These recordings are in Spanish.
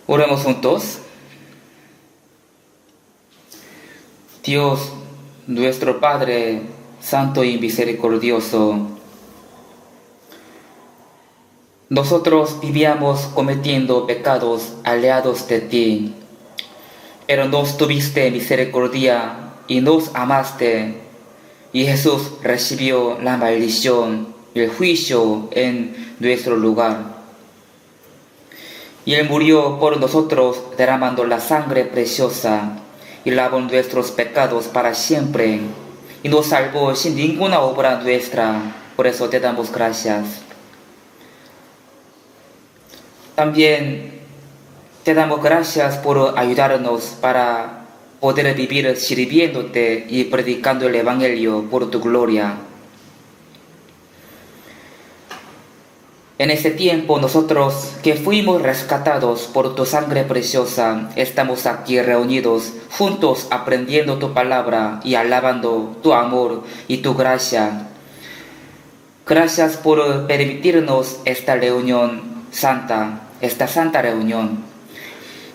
Oremos juntos. Dios, nuestro Padre, Santo y Misericordioso, nosotros vivíamos cometiendo pecados alejados de ti, pero nos tuviste misericordia y nos amaste, y Jesús recibió la maldición y el juicio en nuestro lugar. Y Él murió por nosotros derramando la sangre preciosa y lavó nuestros pecados para siempre y nos salvó sin ninguna obra nuestra. Por eso te damos gracias. También te damos gracias por ayudarnos para poder vivir sirviéndote y predicando el Evangelio por tu gloria. En ese tiempo nosotros que fuimos rescatados por tu sangre preciosa, estamos aquí reunidos, juntos aprendiendo tu palabra y alabando tu amor y tu gracia. Gracias por permitirnos esta reunión santa, esta santa reunión.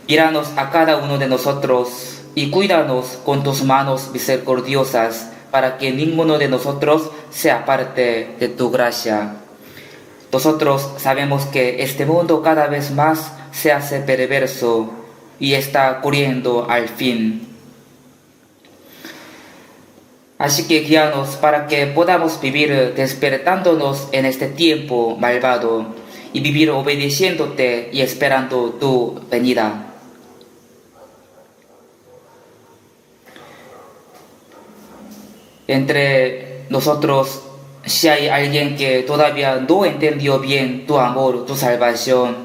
Míranos a cada uno de nosotros y cuídanos con tus manos misericordiosas para que ninguno de nosotros se aparte de tu gracia. Nosotros sabemos que este mundo cada vez más se hace perverso y está corriendo al fin. Así que guíanos para que podamos vivir despertándonos en este tiempo malvado y vivir obedeciéndote y esperando tu venida. Entre nosotros, si hay alguien que todavía no entendió bien tu amor, tu salvación,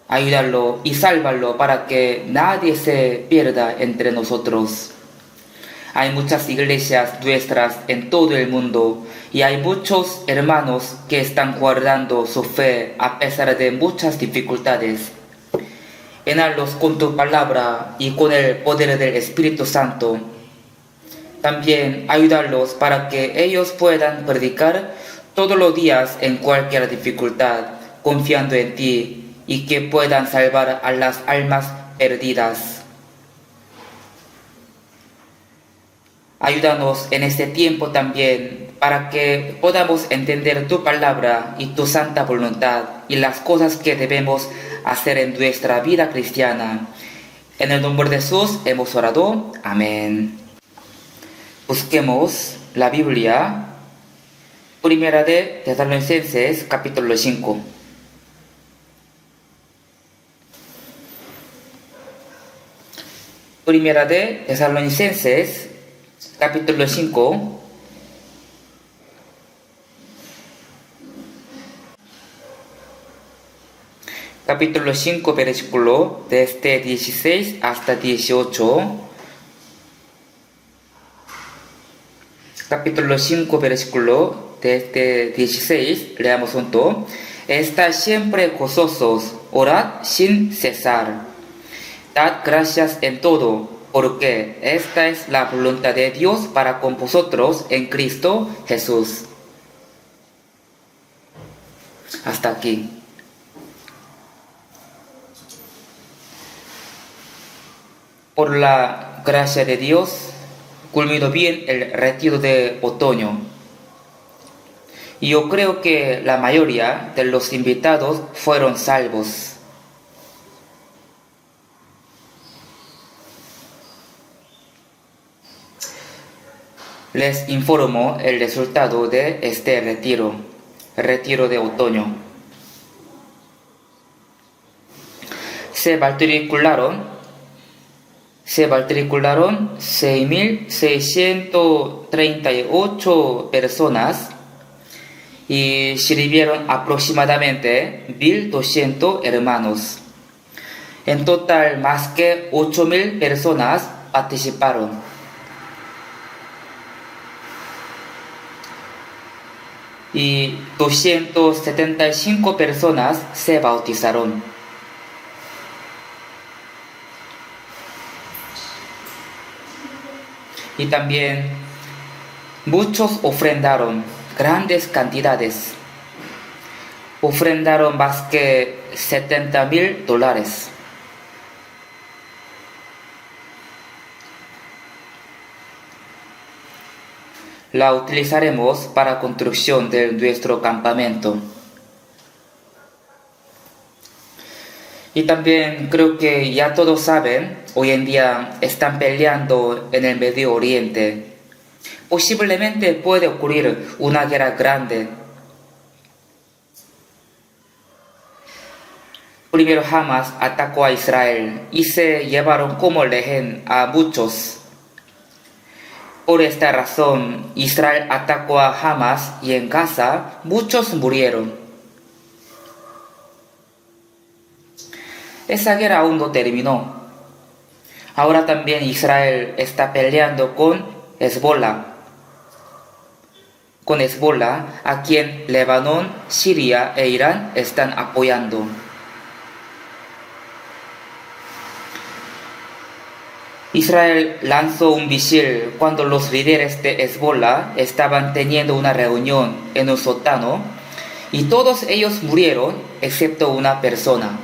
ayúdalo y sálvalo para que nadie se pierda entre nosotros. Hay muchas iglesias nuestras en todo el mundo y hay muchos hermanos que están guardando su fe a pesar de muchas dificultades. Llénalos con tu palabra y con el poder del Espíritu Santo. También ayúdalos para que ellos puedan predicar todos los días en cualquier dificultad, confiando en ti y que puedan salvar a las almas perdidas. Ayúdanos en este tiempo también para que podamos entender tu palabra y tu santa voluntad y las cosas que debemos hacer en nuestra vida cristiana. En el nombre de Jesús hemos orado. Amén. Busquemos la Biblia, Primera de Tesalonicenses, capítulo 5. Primera de Tesalonicenses, capítulo 5. Capítulo 5, versículo desde 16 hasta 18. Capítulo 5, versículo desde 16, leamos juntos. Estad siempre gozosos, orad sin cesar. Dad gracias en todo, porque esta es la voluntad de Dios para con vosotros en Cristo Jesús. Hasta aquí. Por la gracia de Dios, culminó bien el retiro de otoño. Y yo creo que la mayoría de los invitados fueron salvos. Les informo el resultado de este retiro de otoño. Se matricularon 6.638 personas y sirvieron aproximadamente 1.200 hermanos. En total, más que 8.000 personas participaron. Y 275 personas se bautizaron. Y también muchos ofrendaron grandes cantidades. Ofrendaron más que $70,000. la utilizaremos para construcción de nuestro campamento. Y también creo que ya todos saben, hoy en día están peleando en el Medio Oriente. Posiblemente puede ocurrir una guerra grande. Primero Hamas atacó a Israel y se llevaron como rehén a muchos. Por esta razón, Israel atacó a Hamas y en Gaza muchos murieron. Esa guerra aún no terminó. Ahora también Israel está peleando con Hezbollah. Con Hezbollah, a quien Líbano, Siria e Irán están apoyando. Israel lanzó un misil cuando los líderes de Hezbollah estaban teniendo una reunión en un sótano y todos ellos murieron excepto una persona.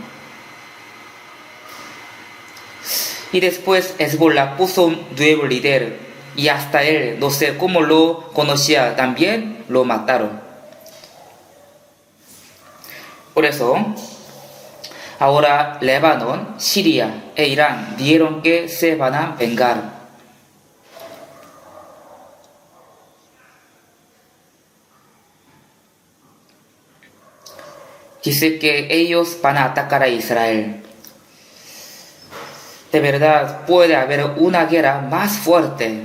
Y después Hezbollah puso un nuevo líder y hasta él, no sé cómo lo conocía, también lo mataron. Por eso, ahora Líbano, Siria e Irán dijeron que se van a vengar. Dice que ellos van a atacar a Israel. De verdad puede haber una guerra más fuerte.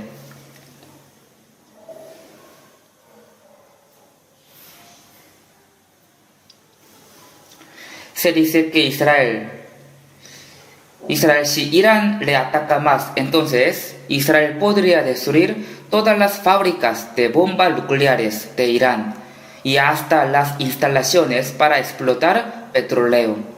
Se dice que Israel, si Irán le ataca más, entonces Israel podría destruir todas las fábricas de bombas nucleares de Irán y hasta las instalaciones para explotar petróleo.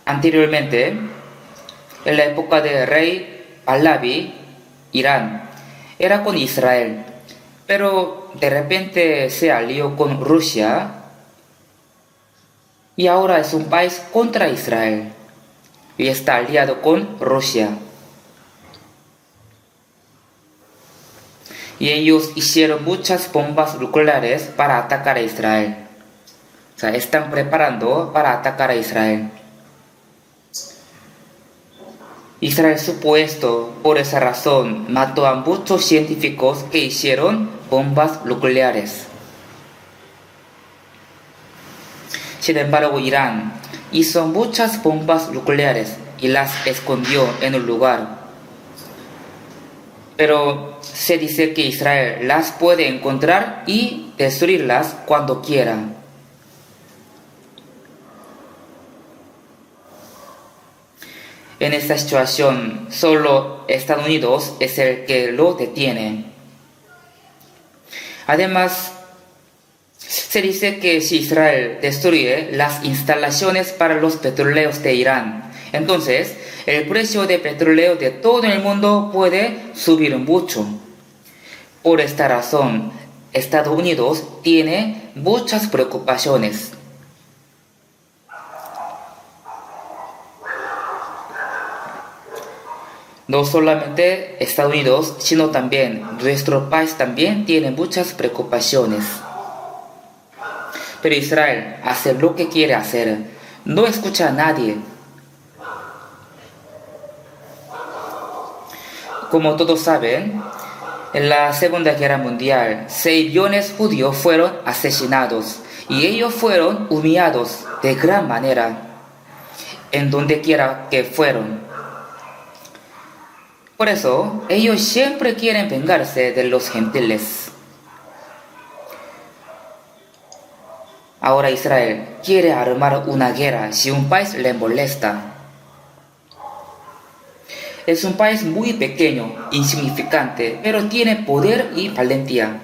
Anteriormente, en la época del rey Pahlavi, Irán era con Israel, pero de repente se alió con Rusia y ahora es un país contra Israel y está aliado con Rusia. Y ellos hicieron muchas bombas nucleares para atacar a Israel. O sea, están preparando para atacar a Israel. Israel supuesto, por esa razón, mató a muchos científicos que hicieron bombas nucleares. Sin embargo, Irán hizo muchas bombas nucleares y las escondió en un lugar. Pero se dice que Israel las puede encontrar y destruirlas cuando quiera. En esta situación, solo Estados Unidos es el que lo detiene. Además, se dice que si Israel destruye las instalaciones para los petroleros de Irán, entonces el precio de petróleo de todo el mundo puede subir mucho. Por esta razón, Estados Unidos tiene muchas preocupaciones. No solamente Estados Unidos, sino también nuestro país también tiene muchas preocupaciones. Pero Israel hace lo que quiere hacer, no escucha a nadie. Como todos saben, en la Segunda Guerra Mundial, 6 millones de judíos fueron asesinados y ellos fueron humillados de gran manera, en donde quiera que fueron. Por eso, ellos siempre quieren vengarse de los gentiles. Ahora Israel quiere armar una guerra si un país le molesta. Es un país muy pequeño, insignificante, pero tiene poder y valentía.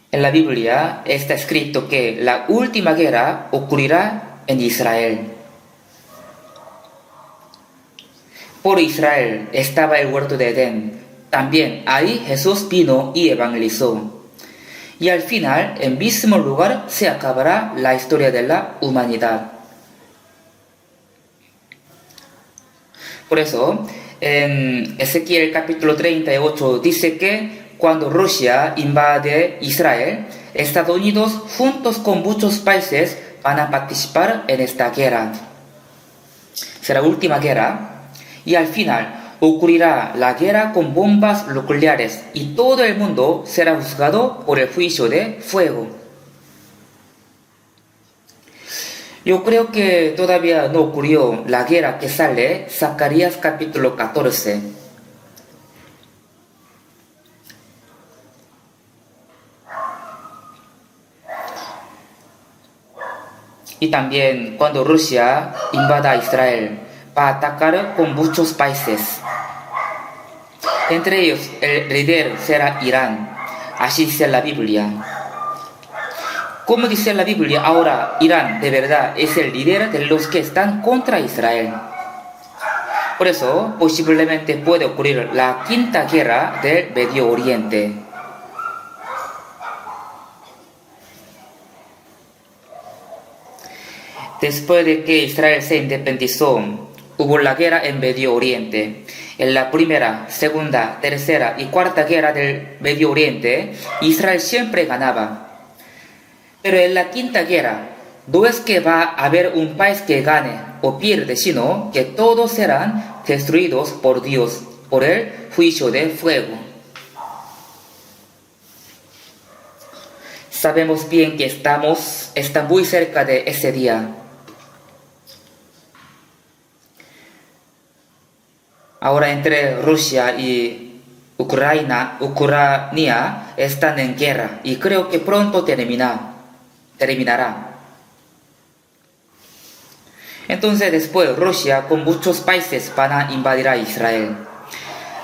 En la Biblia está escrito que la última guerra ocurrirá en Israel. por Israel estaba el huerto de Edén. También ahí Jesús vino y evangelizó. Y al final, en mismo lugar, se acabará la historia de la humanidad. Por eso, en Ezequiel capítulo 38 dice que cuando Rusia invade Israel, Estados Unidos juntos con muchos países van a participar en esta guerra. Será la última guerra y al final ocurrirá la guerra con bombas nucleares y todo el mundo será juzgado por el juicio de fuego. Yo creo que todavía no ocurrió la guerra que sale Zacarías capítulo 14. Y también cuando Rusia invada Israel, va a atacar con muchos países. Entre ellos, el líder será Irán. Así dice la Biblia. Como dice la Biblia, ahora Irán de verdad es el líder de los que están contra Israel. Por eso, posiblemente puede ocurrir la quinta guerra del Medio Oriente. Después de que Israel se independizó, hubo la guerra en Medio Oriente. En la primera, segunda, tercera y cuarta guerra del Medio Oriente, Israel siempre ganaba. Pero en la quinta guerra, no es que va a haber un país que gane o pierde, sino que todos serán destruidos por Dios, por el juicio de fuego. Sabemos bien que está muy cerca de ese día. Ahora entre Rusia y Ucrania están en guerra y creo que pronto terminará. Entonces después Rusia con muchos países van a invadir a Israel.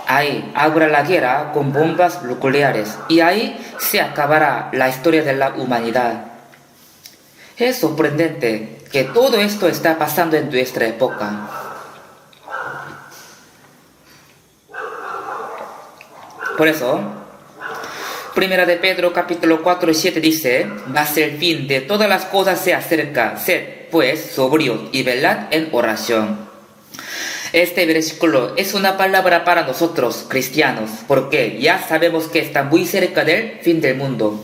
Ahí habrá la guerra con bombas nucleares y ahí se acabará la historia de la humanidad. Es sorprendente que todo esto está pasando en nuestra época. Por eso, Primera de Pedro capítulo 4 y 7 dice: mas el fin de todas las cosas se acerca, sed pues sobrios y velad en oración. Este versículo es una palabra para nosotros cristianos, porque ya sabemos que está muy cerca del fin del mundo.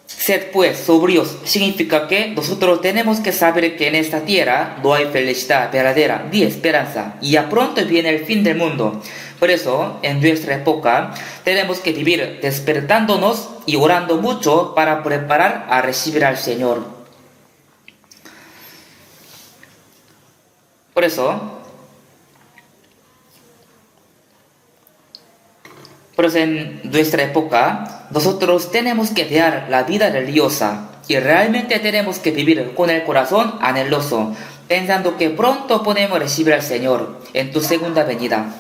Sed pues sobrios significa que nosotros tenemos que saber que en esta tierra no hay felicidad verdadera ni esperanza y ya pronto viene el fin del mundo. Por eso, en nuestra época, tenemos que vivir despertándonos y orando mucho para preparar a recibir al Señor. Por eso en nuestra época, nosotros tenemos que dejar la vida religiosa y realmente tenemos que vivir con el corazón anheloso, pensando que pronto podemos recibir al Señor en tu segunda venida.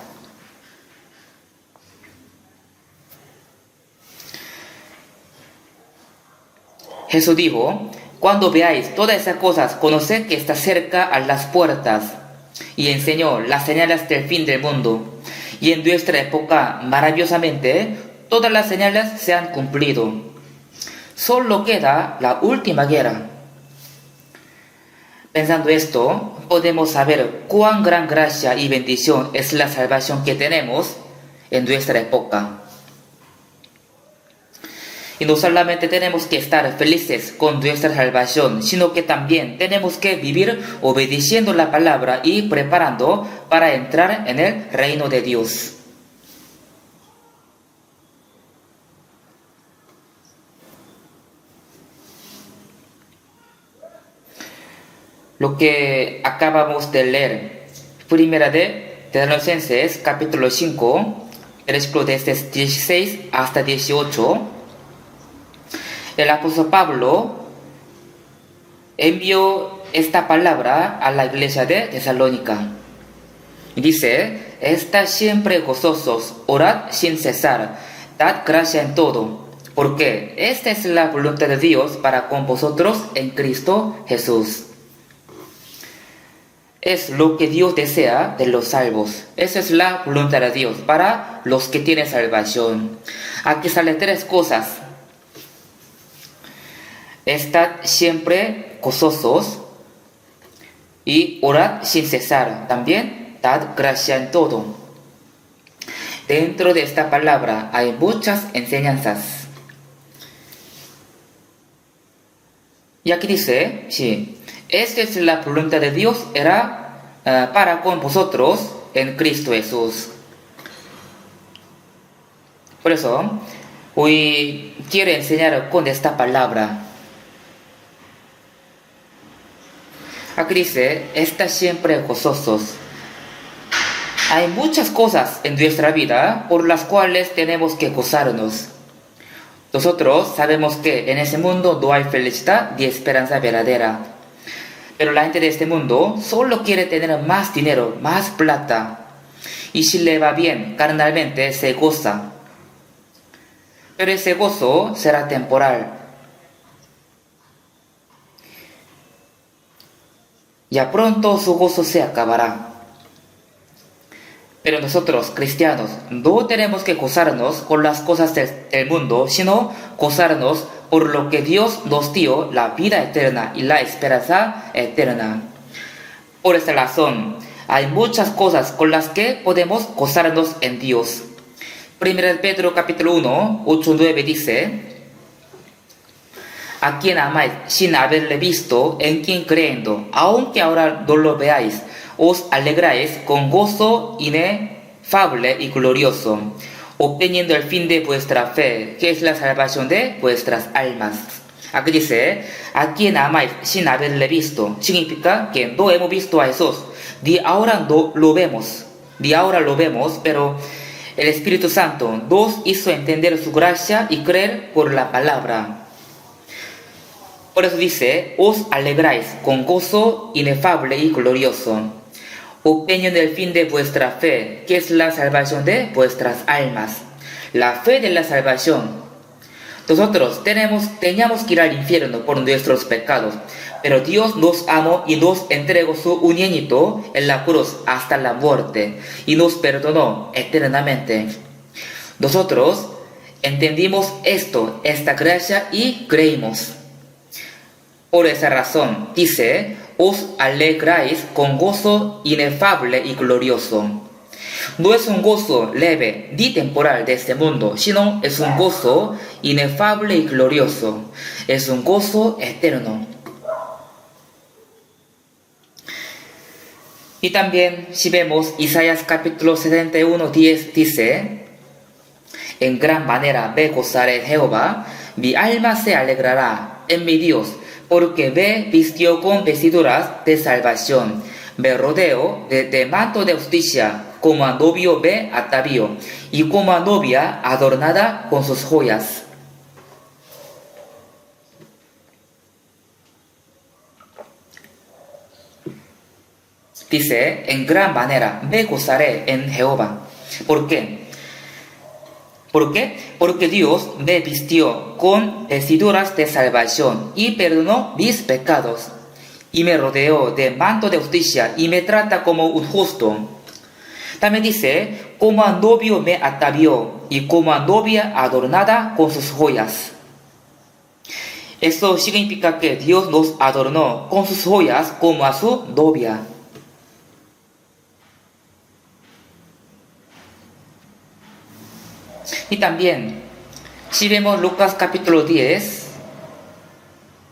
Jesús dijo: cuando veáis todas esas cosas, conoced que está cerca a las puertas, y enseñó las señales del fin del mundo. Y en nuestra época, maravillosamente, todas las señales se han cumplido. Solo queda la última guerra. Pensando esto, podemos saber cuán gran gracia y bendición es la salvación que tenemos en nuestra época. Y no solamente tenemos que estar felices con nuestra salvación, sino que también tenemos que vivir obedeciendo la palabra y preparando para entrar en el reino de Dios. Lo que acabamos de leer, Primera de Tesalonicenses, capítulo 5, versículos desde 16 hasta 18, el apóstol Pablo envió esta palabra a la iglesia de Tesalónica. Y dice: estad siempre gozosos, orad sin cesar, dad gracia en todo, Porque esta es la voluntad de Dios para con vosotros en Cristo Jesús. Es lo que Dios desea de los salvos. Esa es la voluntad de Dios para los que tienen salvación. Aquí salen tres cosas. Estad siempre gozosos y orad sin cesar. También dad gracia en todo. Dentro de esta palabra hay muchas enseñanzas. Y aquí dice, sí, esta es la voluntad de Dios, era para con vosotros en Cristo Jesús. Por eso, hoy quiero enseñar con esta palabra. Aquí dice, está siempre gozosos. Hay muchas cosas en nuestra vida por las cuales tenemos que gozarnos. Nosotros sabemos que en ese mundo no hay felicidad ni esperanza verdadera. Pero la gente de este mundo solo quiere tener más dinero, más plata. Y si le va bien, carnalmente se goza. Pero ese gozo será temporal. Ya pronto su gozo se acabará. Pero nosotros, cristianos, no tenemos que gozarnos con las cosas del mundo, sino gozarnos por lo que Dios nos dio, la vida eterna y la esperanza eterna. Por esta razón, hay muchas cosas con las que podemos gozarnos en Dios. 1 Pedro capítulo 1, 8-9 dice, a quien amáis sin haberle visto, en quien creyendo, aunque ahora no lo veáis, os alegráis con gozo inefable y glorioso, obteniendo el fin de vuestra fe, que es la salvación de vuestras almas. Aquí dice, a quien amáis sin haberle visto, significa que no hemos visto a Jesús, ni ahora no lo vemos, pero el Espíritu Santo nos hizo entender su gracia y creer por la palabra. Por eso dice, os alegráis con gozo inefable y glorioso, obteniendo el fin de vuestra fe, que es la salvación de vuestras almas. La fe de la salvación. Nosotros teníamos que ir al infierno por nuestros pecados, pero Dios nos amó y nos entregó su unigénito en la cruz hasta la muerte, y nos perdonó eternamente. Nosotros entendimos esta gracia y creímos. Por esa razón, dice, os alegráis con gozo inefable y glorioso. No es un gozo leve ni temporal de este mundo, sino es un gozo inefable y glorioso. Es un gozo eterno. Y también, si vemos Isaías capítulo 71, 10, dice, en gran manera me gozaré en Jehová, mi alma se alegrará en mi Dios, porque me vistió con vestiduras de salvación, me rodeo de manto de justicia, como a novio me atavío, y como a novia adornada con sus joyas. Dice, en gran manera me gozaré en Jehová. ¿Por qué? ¿Por qué? Porque Dios me vistió con vestiduras de salvación y perdonó mis pecados, y me rodeó de manto de justicia y me trata como un justo. También dice, como a novio me atavió y como a novia adornada con sus joyas. Esto significa que Dios nos adornó con sus joyas como a su novia. Y también, si vemos Lucas capítulo 10,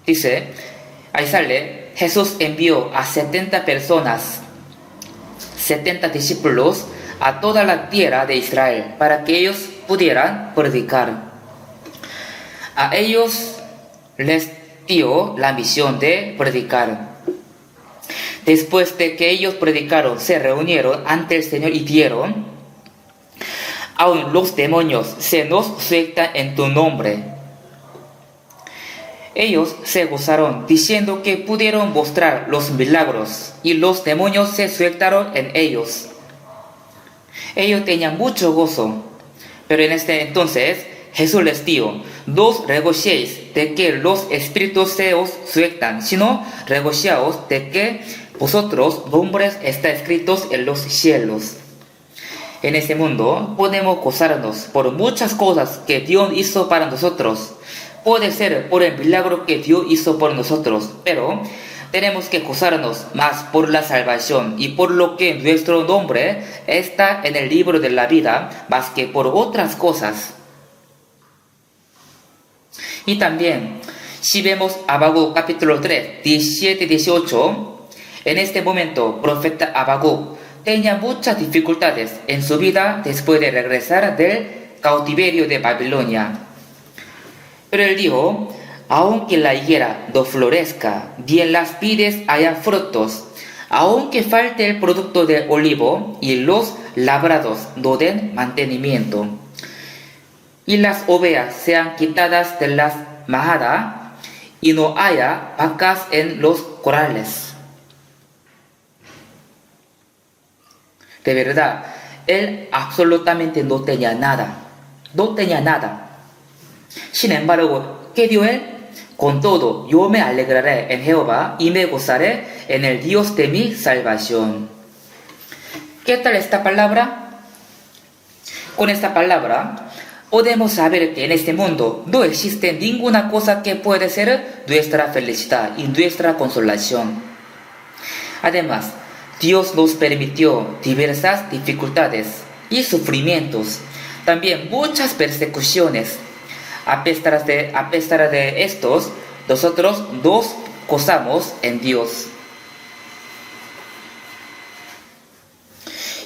dice, ahí sale, Jesús envió a 70 personas, 70 discípulos, a toda la tierra de Israel, para que ellos pudieran predicar. A ellos les dio la misión de predicar. Después de que ellos predicaron, se reunieron ante el Señor y dieron, aún los demonios se nos sueltan en tu nombre. Ellos se gozaron diciendo que pudieron mostrar los milagros y los demonios se sueltaron en ellos. Ellos tenían mucho gozo, pero en este entonces Jesús les dijo: no os regociéis de que los espíritus se os sueltan, sino regociaos de que vosotros nombres están escritos en los cielos. En este mundo podemos gozarnos por muchas cosas que Dios hizo para nosotros. Puede ser por el milagro que Dios hizo por nosotros, pero tenemos que gozarnos más por la salvación y por lo que nuestro nombre está en el libro de la vida, más que por otras cosas. Y también, si vemos Habacuc capítulo 3, 17-18, en este momento, profeta Habacuc tenía muchas dificultades en su vida después de regresar del cautiverio de Babilonia. Pero él dijo: aunque la higuera no florezca, ni en las vides haya frutos, aunque falte el producto del olivo y los labrados no den mantenimiento, y las ovejas sean quitadas de las majadas, y no haya vacas en los corrales. De verdad, él absolutamente no tenía nada. No tenía nada. Sin embargo, ¿qué dio él? Con todo, yo me alegraré en Jehová y me gozaré en el Dios de mi salvación. ¿Qué tal esta palabra? Con esta palabra podemos saber que en este mundo no existe ninguna cosa que pueda ser nuestra felicidad y nuestra consolación. Además, Dios nos permitió diversas dificultades y sufrimientos, también muchas persecuciones. A pesar de estos, nosotros nos gozamos en Dios.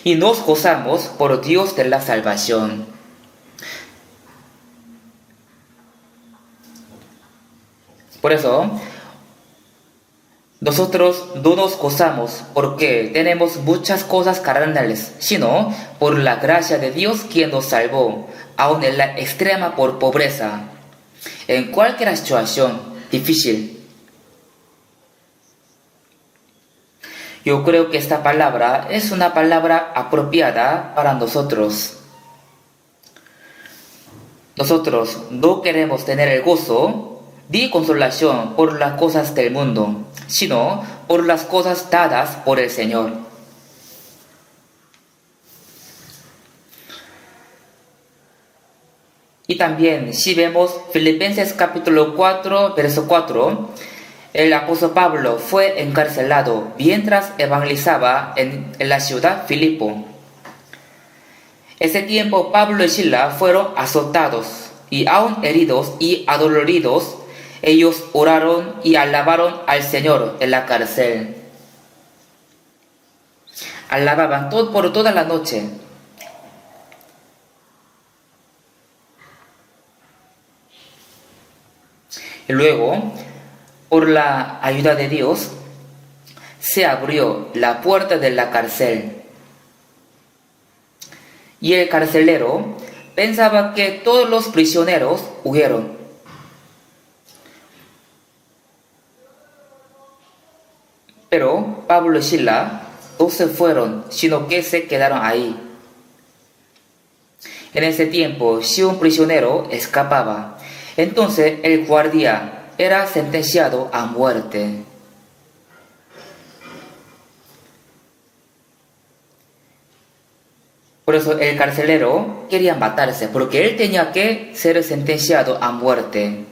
Y nos gozamos por Dios de la salvación. Por eso, nosotros no nos gozamos porque tenemos muchas cosas carnales, sino por la gracia de Dios quien nos salvó, aun en la extrema por pobreza, en cualquier situación difícil. Yo creo que esta palabra es una palabra apropiada para nosotros. Nosotros no queremos tener el gozo ni consolación por las cosas del mundo, sino por las cosas dadas por el Señor. Y también, si vemos Filipenses capítulo 4, verso 4, el apóstol Pablo fue encarcelado mientras evangelizaba en la ciudad Filipo. Ese tiempo Pablo y Silas fueron azotados y aún heridos y adoloridos, ellos oraron y alabaron al Señor en la cárcel. Alababan por toda la noche. Y luego, por la ayuda de Dios, se abrió la puerta de la cárcel. Y el carcelero pensaba que todos los prisioneros huyeron. Pero Pablo y Silas no se fueron, sino que se quedaron ahí. En ese tiempo, si un prisionero escapaba, entonces el guardia era sentenciado a muerte. Por eso el carcelero quería matarse, porque él tenía que ser sentenciado a muerte.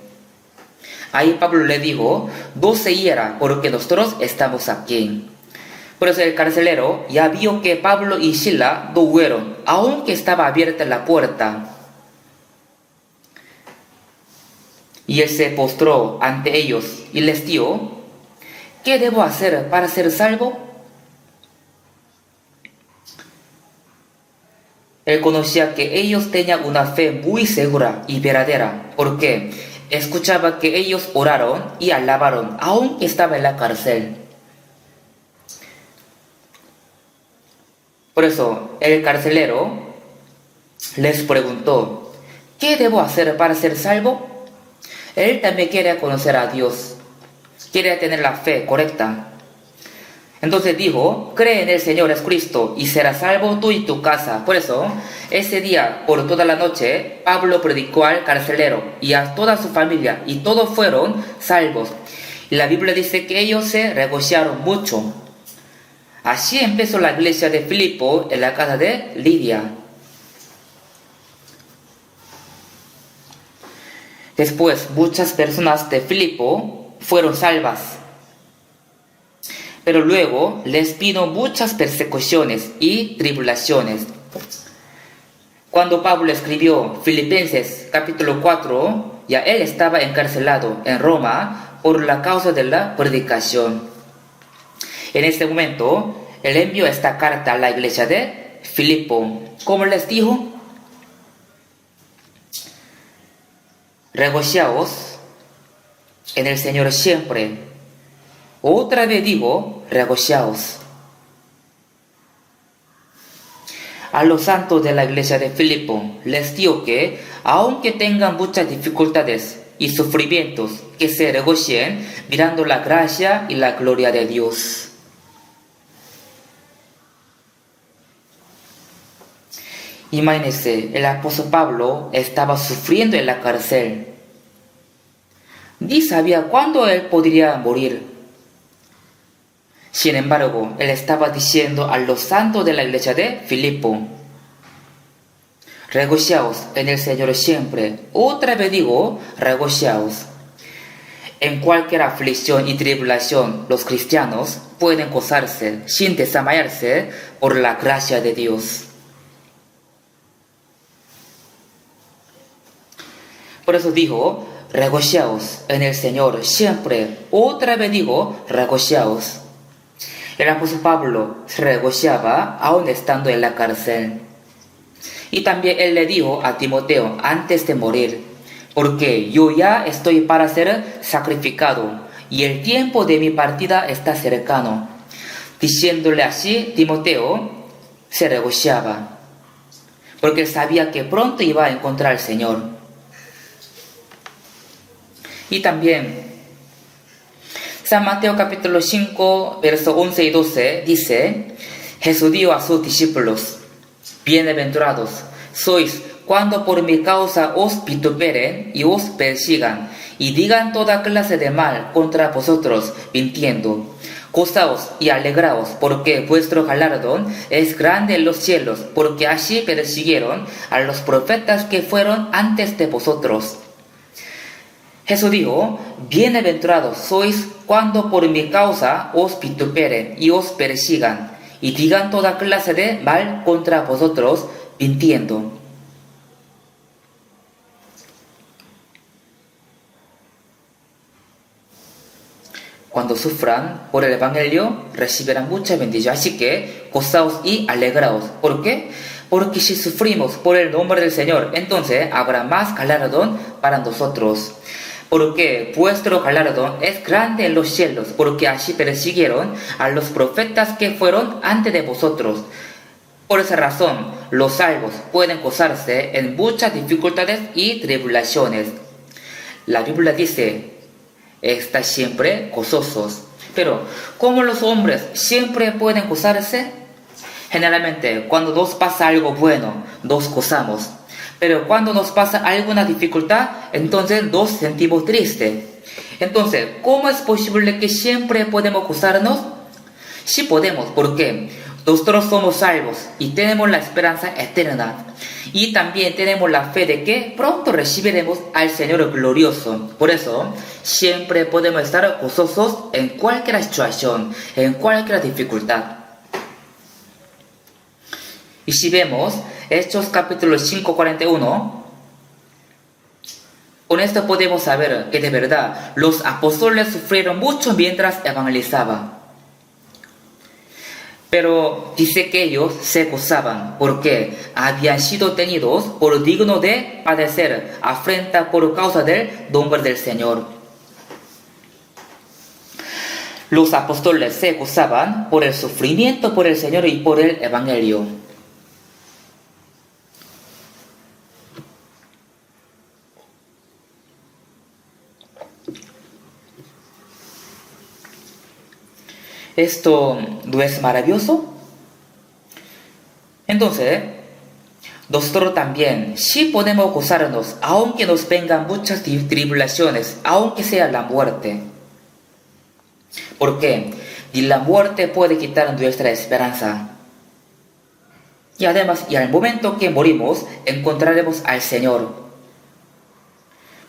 Ahí Pablo le dijo: no se hiera, porque nosotros estamos aquí. Por eso el carcelero ya vio que Pablo y Silas no huyeron, aunque estaba abierta la puerta. Y él se postró ante ellos y les dijo: ¿qué debo hacer para ser salvo? Él conocía que ellos tenían una fe muy segura y verdadera, porque escuchaba que ellos oraron y alabaron, aunque estaba en la cárcel. Por eso el carcelero les preguntó: ¿qué debo hacer para ser salvo? Él también quiere conocer a Dios, quiere tener la fe correcta. Entonces dijo, cree en el Señor Jesucristo y serás salvo tú y tu casa. Por eso, ese día, por toda la noche, Pablo predicó al carcelero y a toda su familia, y todos fueron salvos. Y la Biblia dice que ellos se regocijaron mucho. Así empezó la iglesia de Filipo en la casa de Lidia. Después, muchas personas de Filipo fueron salvas. Pero luego les vino muchas persecuciones y tribulaciones. Cuando Pablo escribió Filipenses capítulo 4, ya él estaba encarcelado en Roma por la causa de la predicación. En este momento, él envió esta carta a la iglesia de Filipo. ¿Cómo les dijo? Regociaos en el Señor siempre. Otra vez digo, regociaos. A los santos de la iglesia de Filipo les digo que, aunque tengan muchas dificultades y sufrimientos, que se regocien mirando la gracia y la gloria de Dios. Imagínense, el apóstol Pablo estaba sufriendo en la cárcel. Ni sabía cuándo él podría morir. Sin embargo, él estaba diciendo a los santos de la iglesia de Filipo, regociaos en el Señor siempre. Otra vez digo, regociaos. En cualquier aflicción y tribulación, los cristianos pueden gozarse sin desmayarse por la gracia de Dios. Por eso dijo, regociaos en el Señor siempre. Otra vez digo, regociaos. El apóstol Pablo se regocijaba aún estando en la cárcel. Y también él le dijo a Timoteo antes de morir, porque yo ya estoy para ser sacrificado y el tiempo de mi partida está cercano. Diciéndole así, Timoteo se regocijaba, porque sabía que pronto iba a encontrar al Señor. Y también San Mateo capítulo 5, versos 11 y 12 dice, Jesús dijo a sus discípulos, bienaventurados sois cuando por mi causa os vituperen y os persigan, y digan toda clase de mal contra vosotros, mintiendo. Gozaos y alegraos, porque vuestro galardón es grande en los cielos, porque así persiguieron a los profetas que fueron antes de vosotros. Jesús dijo, bienaventurados sois cuando por mi causa os vituperen y os persigan, y digan toda clase de mal contra vosotros, mintiendo. Cuando sufran por el Evangelio, recibirán mucha bendición. Así que, gozaos y alegraos. ¿Por qué? Porque si sufrimos por el nombre del Señor, entonces habrá más galardón para nosotros. Porque vuestro galardón es grande en los cielos, porque así persiguieron a los profetas que fueron antes de vosotros. Por esa razón, los salvos pueden gozarse en muchas dificultades y tribulaciones. La Biblia dice, estáis siempre gozosos. Pero, ¿cómo los hombres siempre pueden gozarse? Generalmente, cuando nos pasa algo bueno, nos gozamos. Pero cuando nos pasa alguna dificultad, entonces nos sentimos tristes. Entonces, ¿cómo es posible que siempre podemos gozarnos? Sí podemos, porque nosotros somos salvos y tenemos la esperanza eterna. Y también tenemos la fe de que pronto recibiremos al Señor glorioso. Por eso, siempre podemos estar gozosos en cualquier situación, en cualquier dificultad. Y si vemos Hechos capítulo 5:41, con esto podemos saber que de verdad los apóstoles sufrieron mucho mientras evangelizaban. Pero dice que ellos se gozaban porque habían sido tenidos por dignos de padecer afrenta por causa del nombre del Señor. Los apóstoles se gozaban por el sufrimiento por el Señor y por el Evangelio. ¿Esto no es maravilloso? Entonces, nosotros también sí podemos gozarnos, aunque nos vengan muchas tribulaciones, aunque sea la muerte. ¿Por qué? Ni la muerte puede quitar nuestra esperanza. Y además, y al momento que morimos, encontraremos al Señor.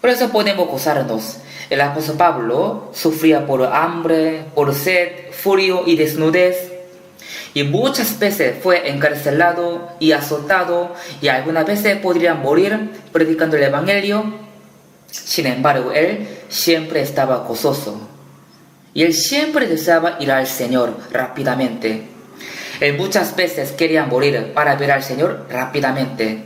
Por eso podemos gozarnos. El apóstol Pablo sufría por hambre, por sed, frío y desnudez. Y muchas veces fue encarcelado y azotado, y algunas veces podría morir predicando el Evangelio. Sin embargo, él siempre estaba gozoso. Y él siempre deseaba ir al Señor rápidamente. Él muchas veces quería morir para ver al Señor rápidamente.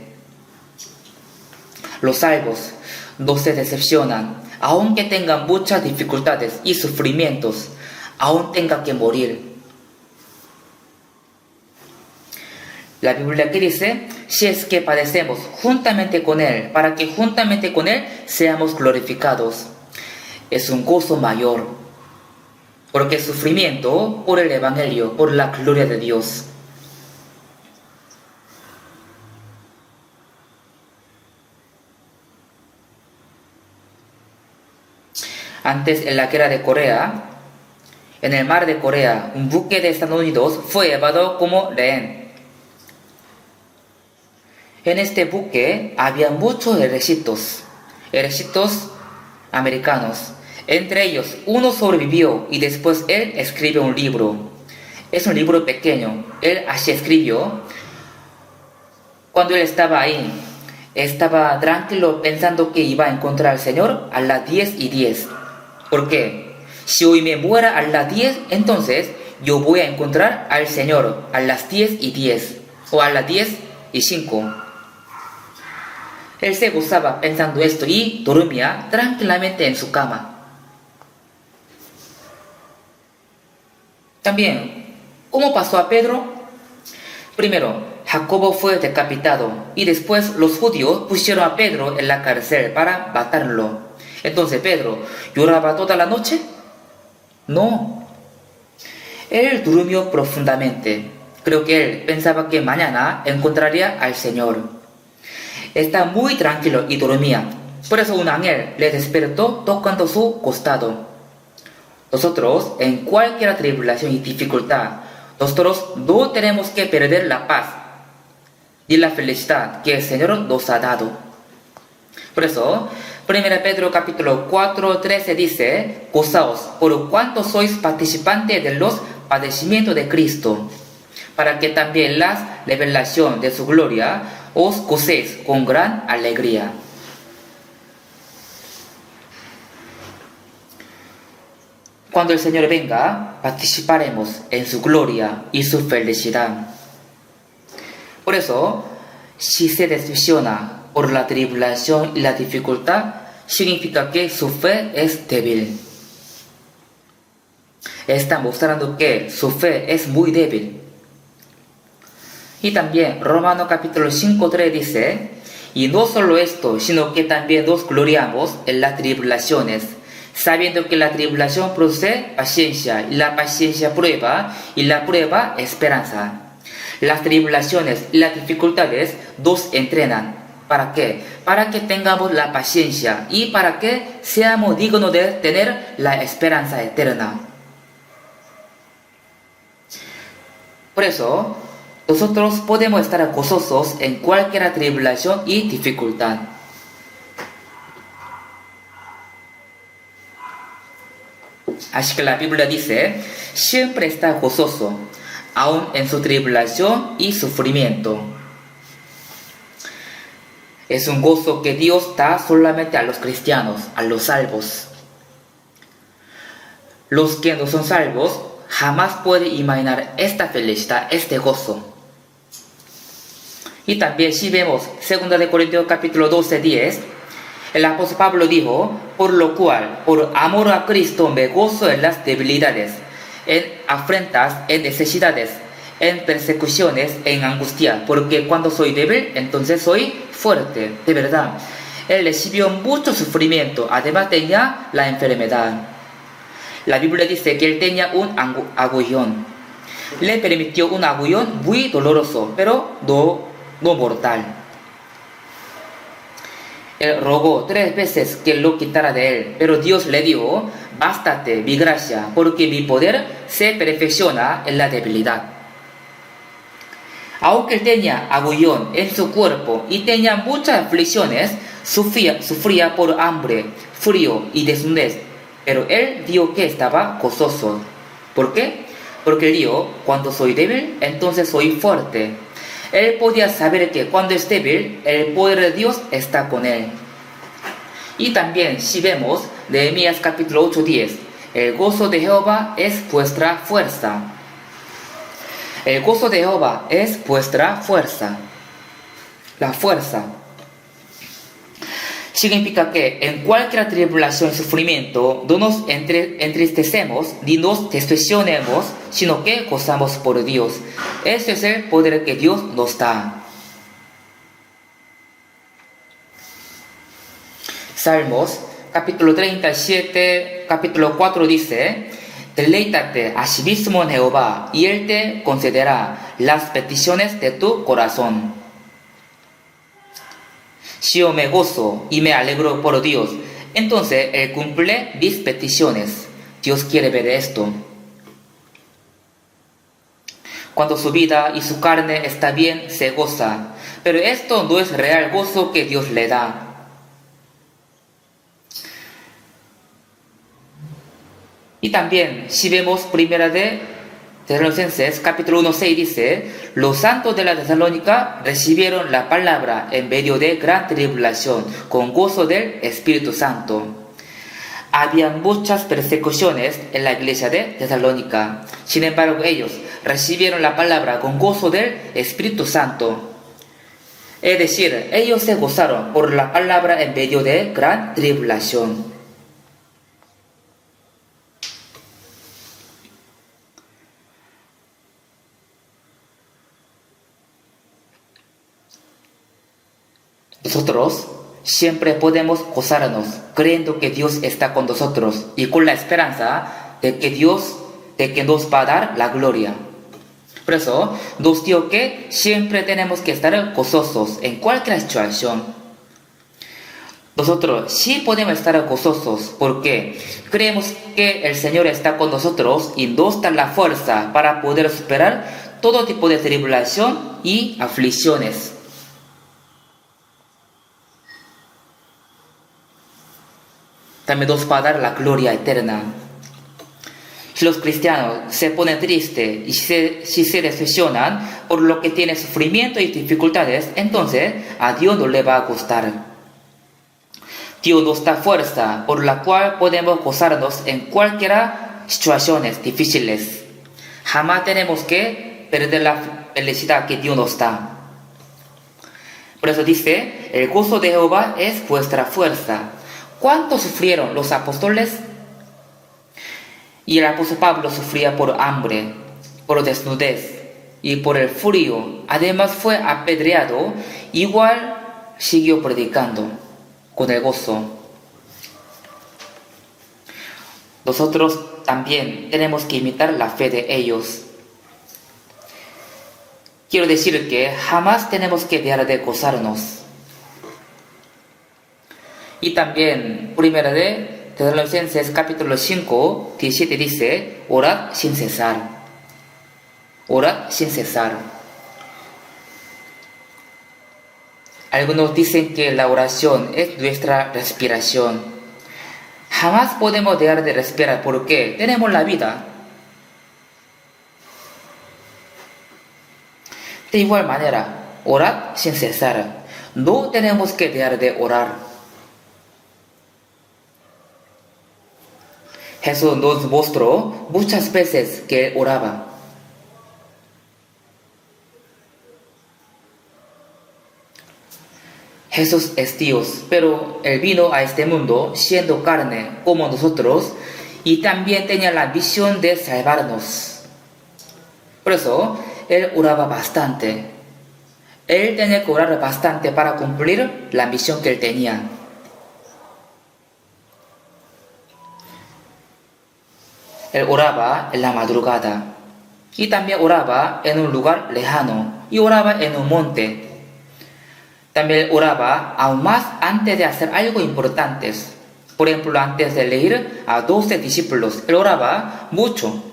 Los salvos no se decepcionan, aunque tengan muchas dificultades y sufrimientos, aún tengan que morir. La Biblia que dice, si es que padecemos juntamente con Él, para que juntamente con Él seamos glorificados. Es un gozo mayor, porque el sufrimiento por el Evangelio, por la gloria de Dios. Antes, en la guerra de Corea, en el mar de Corea, un buque de Estados Unidos fue llevado como rehén. En este buque había muchos ejércitos americanos. Entre ellos, uno sobrevivió y después él escribió un libro. Es un libro pequeño. Él así escribió. Cuando él estaba ahí, estaba tranquilo pensando que iba a encontrar al Señor a las 10:10. ¿Por qué? Si hoy me muera a las 10, entonces yo voy a encontrar al Señor a las 10:10 o a las 10:05. Él se gozaba pensando esto y dormía tranquilamente en su cama. También, ¿cómo pasó a Pedro? Primero, Jacobo fue decapitado y después los judíos pusieron a Pedro en la cárcel para matarlo. Entonces Pedro, ¿lloraba toda la noche? No. Él durmió profundamente. Creo que él pensaba que mañana encontraría al Señor. Está muy tranquilo y dormía. Por eso un ángel le despertó tocando su costado. Nosotros, en cualquier tribulación y dificultad, nosotros no tenemos que perder la paz y la felicidad que el Señor nos ha dado. Por eso, 1 Pedro capítulo 4:13 dice, gozaos por cuanto sois participantes de los padecimientos de Cristo, para que también la revelación de su gloria os gocéis con gran alegría. Cuando el Señor venga, participaremos en su gloria y su felicidad. Por eso, si se decepciona por la tribulación y la dificultad, significa que su fe es débil. Está mostrando que su fe es muy débil. Y también Romanos capítulo 5:3 dice, y no solo esto, sino que también nos gloriamos en las tribulaciones, sabiendo que la tribulación produce paciencia, y la paciencia prueba, y la prueba esperanza. Las tribulaciones y las dificultades nos entrenan. ¿Para qué? Para que tengamos la paciencia y para que seamos dignos de tener la esperanza eterna. Por eso, nosotros podemos estar gozosos en cualquier tribulación y dificultad. Así que la Biblia dice, siempre está gozoso, aun en su tribulación y sufrimiento. Es un gozo que Dios da solamente a los cristianos, a los salvos. Los que no son salvos jamás pueden imaginar esta felicidad, este gozo. Y también si vemos 2 Corintios capítulo 12:10, el apóstol Pablo dijo, por lo cual, por amor a Cristo me gozo en las debilidades, en afrentas, en necesidades, en persecuciones, en angustia, porque cuando soy débil, entonces soy fuerte. De verdad, él recibió mucho sufrimiento, además tenía la enfermedad. La Biblia dice que él tenía un aguijón. Le permitió un aguijón muy doloroso, pero no mortal. Él rogó 3 veces que lo quitara de él, pero Dios le dijo: bástate mi gracia, porque mi poder se perfecciona en la debilidad. Aunque él tenía aguijón en su cuerpo y tenía muchas aflicciones, sufría por hambre, frío y desnudez, pero él dijo que estaba gozoso. ¿Por qué? Porque él dijo: cuando soy débil, entonces soy fuerte. Él podía saber que cuando es débil, el poder de Dios está con él. Y también, si vemos Nehemías capítulo 8:10, el gozo de Jehová es vuestra fuerza. El gozo de Jehová es vuestra fuerza. La fuerza significa que en cualquier tribulación y sufrimiento no nos entristecemos ni nos decepcionemos, sino que gozamos por Dios. Ese es el poder que Dios nos da. Salmos capítulo 37, capítulo 4 dice: deleítate a sí mismo en Jehová, y Él te concederá las peticiones de tu corazón. Si yo me gozo y me alegro por Dios, entonces Él cumple mis peticiones. Dios quiere ver esto. Cuando su vida y su carne está bien, se goza. Pero esto no es real gozo que Dios le da. Y también, si vemos primera de Tesalonicenses capítulo 1:6 dice: los santos de la Tesalónica recibieron la palabra en medio de gran tribulación, con gozo del Espíritu Santo. Había muchas persecuciones en la iglesia de Tesalónica. Sin embargo, ellos recibieron la palabra con gozo del Espíritu Santo. Es decir, ellos se gozaron por la palabra en medio de gran tribulación. Nosotros siempre podemos gozarnos creyendo que Dios está con nosotros y con la esperanza de que nos va a dar la gloria. Por eso nos digo que siempre tenemos que estar gozosos en cualquier situación. Nosotros sí podemos estar gozosos porque creemos que el Señor está con nosotros y nos da la fuerza para poder superar todo tipo de tribulación y aflicciones. También nos va a dar la gloria eterna. Si los cristianos se ponen tristes y si se decepcionan por lo que tiene sufrimiento y dificultades, entonces a Dios no le va a gustar. Dios nos da fuerza por la cual podemos gozarnos en cualquier situaciones difíciles. Jamás tenemos que perder la felicidad que Dios nos da. Por eso dice: el gozo de Jehová es vuestra fuerza. ¿Cuánto sufrieron los apóstoles? Y el apóstol Pablo sufría por hambre, por desnudez y por el frío. Además fue apedreado. Igual siguió predicando con el gozo. Nosotros también tenemos que imitar la fe de ellos. Quiero decir que jamás tenemos que dejar de gozarnos. Y también, primera de Tesalonicenses capítulo 5, 17 dice: orad sin cesar. Orad sin cesar. Algunos dicen que la oración es nuestra respiración. Jamás podemos dejar de respirar porque tenemos la vida. De igual manera, orad sin cesar. No tenemos que dejar de orar. Jesús nos mostró muchas veces que oraba. Jesús es Dios, pero Él vino a este mundo siendo carne como nosotros y también tenía la misión de salvarnos. Por eso, Él oraba bastante. Él tenía que orar bastante para cumplir la misión que Él tenía. Él oraba en la madrugada y también oraba en un lugar lejano y oraba en un monte. También oraba aún más antes de hacer algo importante. Por ejemplo, antes de elegir a 12 discípulos, él oraba mucho.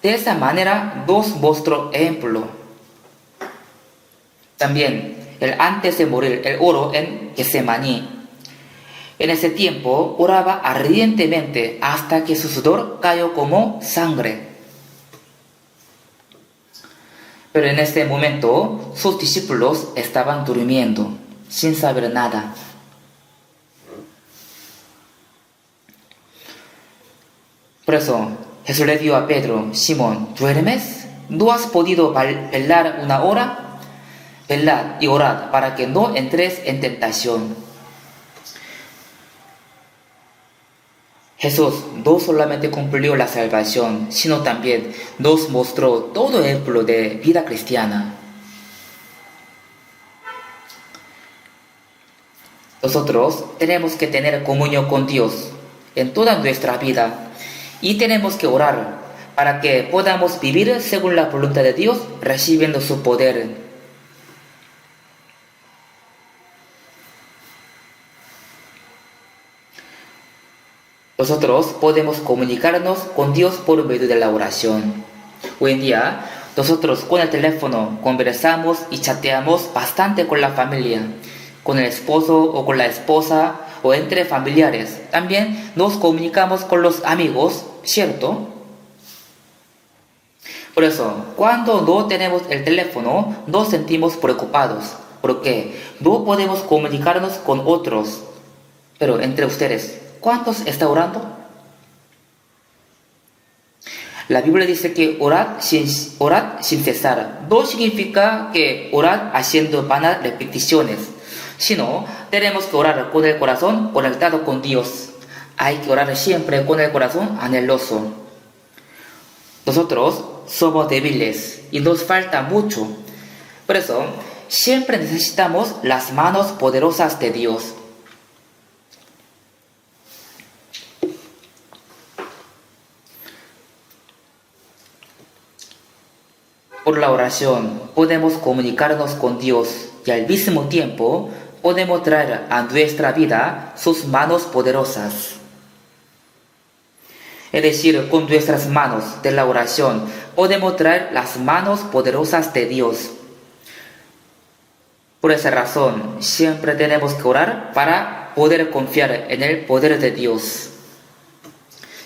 De esa manera, nos mostró ejemplo. También, él antes de morir, él oró en Getsemaní. En ese tiempo, oraba ardientemente hasta que su sudor cayó como sangre. Pero en ese momento, sus discípulos estaban durmiendo, sin saber nada. Por eso, Jesús le dijo a Pedro: Simón, ¿duermes? ¿No has podido velar una hora? Velad y orad para que no entres en tentación. Jesús no solamente cumplió la salvación, sino también nos mostró todo ejemplo de vida cristiana. Nosotros tenemos que tener comunión con Dios en toda nuestra vida y tenemos que orar para que podamos vivir según la voluntad de Dios, recibiendo su poder. Nosotros podemos comunicarnos con Dios por medio de la oración. Hoy en día, nosotros con el teléfono conversamos y chateamos bastante con la familia, con el esposo o con la esposa o entre familiares. También nos comunicamos con los amigos, ¿cierto? Por eso, cuando no tenemos el teléfono, nos sentimos preocupados, porque no podemos comunicarnos con otros. Pero entre ustedes, ¿cuántos están orando? La Biblia dice que orad sin cesar. No significa que orad haciendo vanas repeticiones, sino tenemos que orar con el corazón conectado con Dios. Hay que orar siempre con el corazón anheloso. Nosotros somos débiles y nos falta mucho. Por eso, siempre necesitamos las manos poderosas de Dios. Por la oración podemos comunicarnos con Dios y al mismo tiempo podemos traer a nuestra vida sus manos poderosas. Es decir, con nuestras manos de la oración podemos traer las manos poderosas de Dios. Por esa razón, siempre tenemos que orar para poder confiar en el poder de Dios.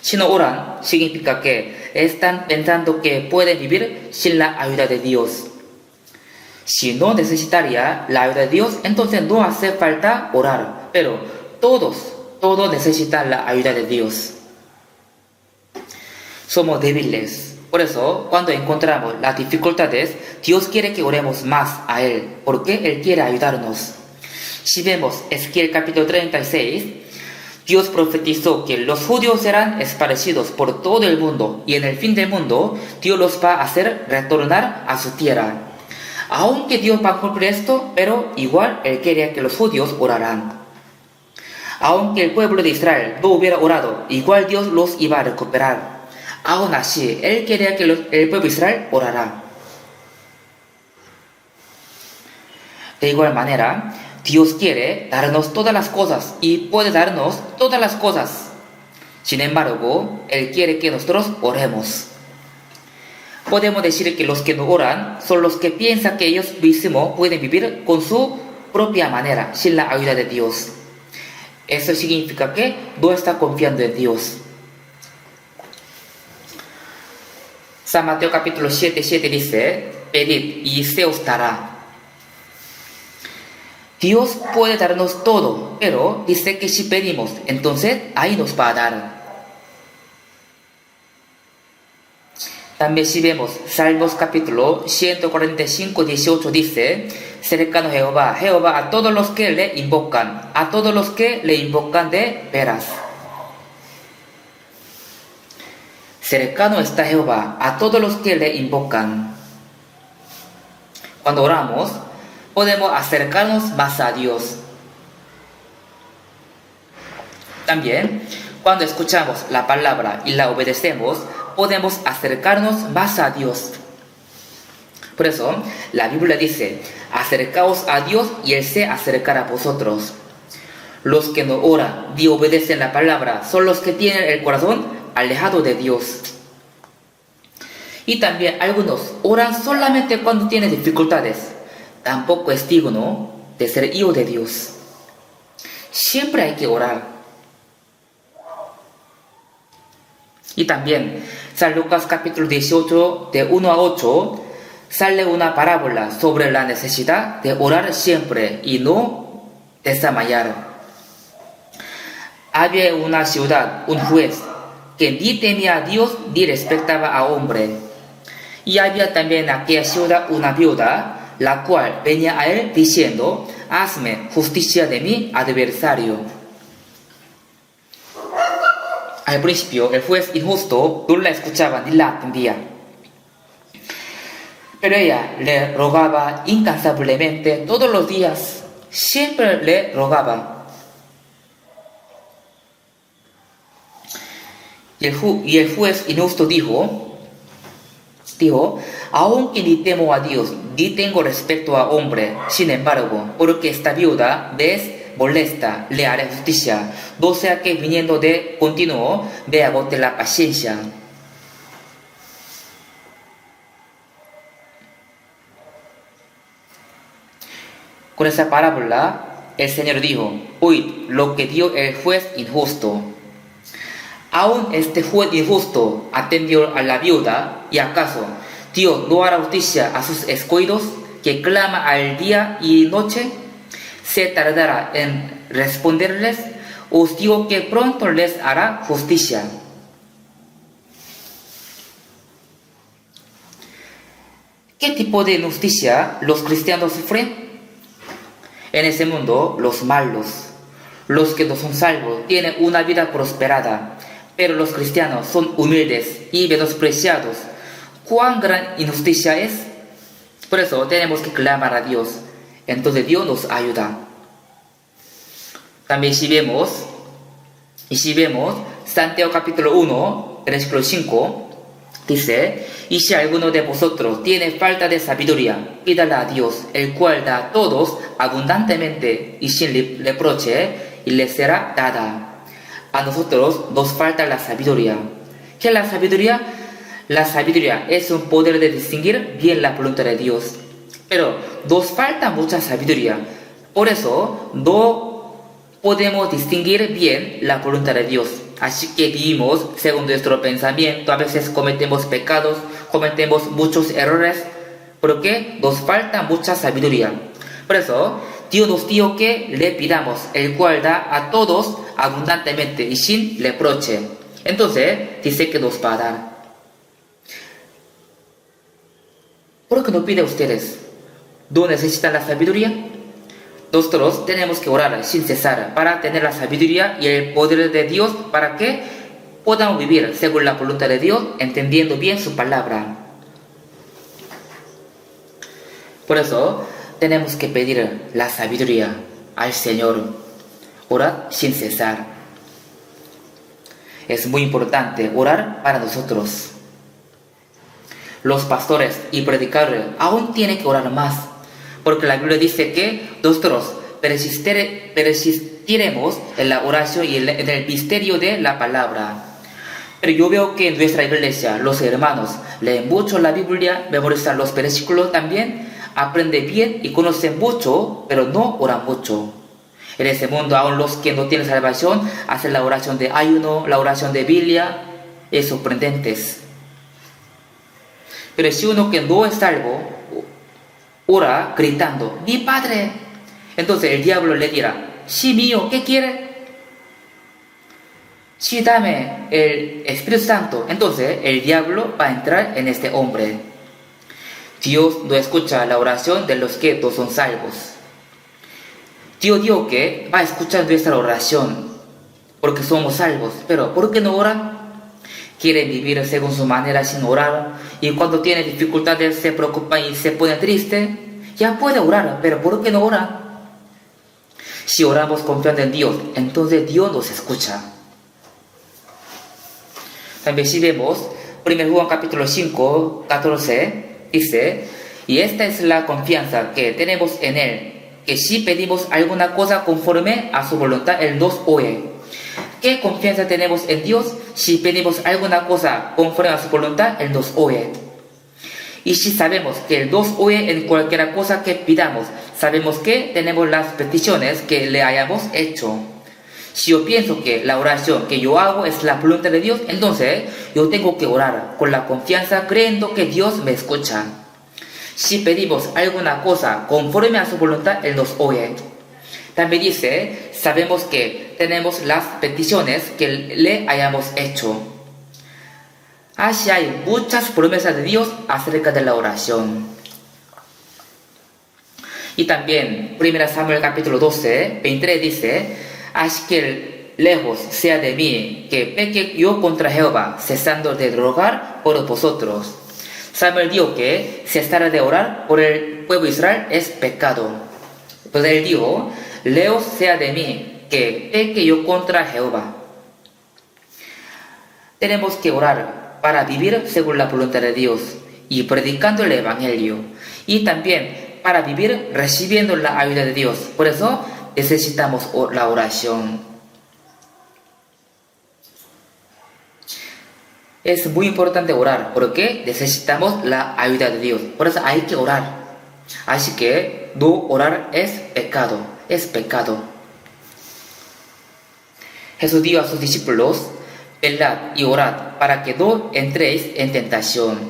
Si no oran, significa que están pensando que pueden vivir sin la ayuda de Dios. Si no necesitaría la ayuda de Dios, entonces no hace falta orar. Pero todos necesitan la ayuda de Dios. Somos débiles. Por eso, cuando encontramos las dificultades, Dios quiere que oremos más a Él, porque Él quiere ayudarnos. Si vemos Ezequiel capítulo 36, Dios profetizó que los judíos serán esparcidos por todo el mundo y en el fin del mundo Dios los va a hacer retornar a su tierra. Aunque Dios va a cumplir esto, pero igual Él quería que los judíos oraran. Aunque el pueblo de Israel no hubiera orado, igual Dios los iba a recuperar. Aún así, Él quería que el pueblo de Israel orara. De igual manera, Dios quiere darnos todas las cosas y puede darnos todas las cosas. Sin embargo, Él quiere que nosotros oremos. Podemos decir que los que no oran son los que piensan que ellos mismos pueden vivir con su propia manera, sin la ayuda de Dios. Eso significa que no está confiando en Dios. San Mateo capítulo 7:7 dice: pedid y se os dará. Dios puede darnos todo, pero dice que si pedimos, entonces ahí nos va a dar. También si vemos Salmos capítulo 145:18 dice: cercano Jehová a todos los que le invocan, a todos los que le invocan de veras. Cercano está Jehová a todos los que le invocan. Cuando oramos, podemos acercarnos más a Dios. También, cuando escuchamos la palabra y la obedecemos, podemos acercarnos más a Dios. Por eso, la Biblia dice, acercaos a Dios y Él se acercará a vosotros. Los que no oran ni obedecen la palabra son los que tienen el corazón alejado de Dios. Y también algunos oran solamente cuando tienen dificultades. Tampoco es digno de ser hijo de Dios. Siempre hay que orar. Y también, San Lucas capítulo 18, de 1 a 8, sale una parábola sobre la necesidad de orar siempre y no desmayar. Había en una ciudad un juez que ni temía a Dios ni respetaba a hombre. Y había también en aquella ciudad una viuda, la cual venía a él diciendo, hazme justicia de mi adversario. Al principio, el juez injusto no la escuchaba ni la atendía. Pero ella le rogaba incansablemente todos los días. Siempre le rogaba. Y el juez injusto dijo, aunque ni temo a Dios, ni tengo respeto a hombre, sin embargo, porque esta viuda me es molesta, le haré justicia, no sea que viniendo de continuo me agote la paciencia. Con esa parábola, el Señor dijo, oíd lo que dio el juez injusto. Aún este juez injusto atendió a la viuda, ¿y acaso Dios no hará justicia a sus escogidos que clama al día y noche? ¿Se tardará en responderles? Os digo que pronto les hará justicia. ¿Qué tipo de injusticia los cristianos sufren? En ese mundo, los malos, los que no son salvos, tienen una vida prosperada, pero los cristianos son humildes y menospreciados. ¿Cuán gran injusticia es? Por eso tenemos que clamar a Dios. Entonces Dios nos ayuda. También si vemos Santiago capítulo 1, versículo 5, dice, y si alguno de vosotros tiene falta de sabiduría, pídala a Dios, el cual da a todos abundantemente y sin reproche, y le será dada. A nosotros nos falta la sabiduría. ¿Qué es la sabiduría? La sabiduría es un poder de distinguir bien la voluntad de Dios. Pero nos falta mucha sabiduría. Por eso no podemos distinguir bien la voluntad de Dios. Así que vivimos según nuestro pensamiento. A veces cometemos pecados, cometemos muchos errores, porque nos falta mucha sabiduría. Por eso Dios nos dijo que le pidamos, el cual da a todos abundantemente y sin reproche. Entonces dice que nos va a dar. ¿Por qué no pide a ustedes? ¿No necesitan la sabiduría? Nosotros tenemos que orar sin cesar para tener la sabiduría y el poder de Dios para que podamos vivir según la voluntad de Dios, entendiendo bien su palabra. Por eso tenemos que pedir la sabiduría al Señor. Orar sin cesar. Es muy importante orar para nosotros. Los pastores y predicadores aún tienen que orar más, porque la Biblia dice que nosotros persistiremos en la oración y en el misterio de la palabra. Pero yo veo que en nuestra iglesia los hermanos leen mucho la Biblia, memorizan los versículos también, aprenden bien y conocen mucho, pero no oran mucho. En ese mundo aún los que no tienen salvación hacen la oración de ayuno, la oración de Biblia, es sorprendente. Pero si uno que no es salvo ora gritando, mi Padre, entonces el diablo le dirá, sí mío, ¿qué quiere? Sí, dame el Espíritu Santo. Entonces el diablo va a entrar en este hombre. Dios no escucha la oración de los que no son salvos. Dios dijo que va a escuchar nuestra oración porque somos salvos, pero ¿por qué no oran? Quieren vivir según su manera sin orar, y cuando tienen dificultades se preocupan y se ponen tristes. Ya puede orar, pero ¿por qué no ora? Si oramos confiando en Dios, entonces Dios nos escucha. También si vemos 1 Juan capítulo 5, 14, dice, y esta es la confianza que tenemos en Él, que si pedimos alguna cosa conforme a su voluntad, Él nos oye. ¿Qué confianza tenemos en Dios? Si pedimos alguna cosa conforme a su voluntad, Él nos oye. Y si sabemos que Él nos oye en cualquier cosa que pidamos, sabemos que tenemos las peticiones que le hayamos hecho. Si yo pienso que la oración que yo hago es la voluntad de Dios, entonces yo tengo que orar con la confianza, creyendo que Dios me escucha. Si pedimos alguna cosa conforme a su voluntad, Él nos oye. También dice, sabemos que tenemos las peticiones que le hayamos hecho. Así hay muchas promesas de Dios acerca de la oración. Y también, 1 Samuel capítulo 12, 23 dice, así que lejos sea de mí que peque yo contra Jehová, cesando de rogar por vosotros. Samuel dijo que cesar de orar por el pueblo de Israel es pecado. Entonces él dijo, lejos sea de mí que peque yo contra Jehová. Tenemos que orar para vivir según la voluntad de Dios y predicando el Evangelio. Y también para vivir recibiendo la ayuda de Dios. Por eso necesitamos la oración. Es muy importante orar porque necesitamos la ayuda de Dios. Por eso hay que orar. Así que no orar es pecado. Es pecado. Jesús dijo a sus discípulos, velad y orad para que no entréis en tentación.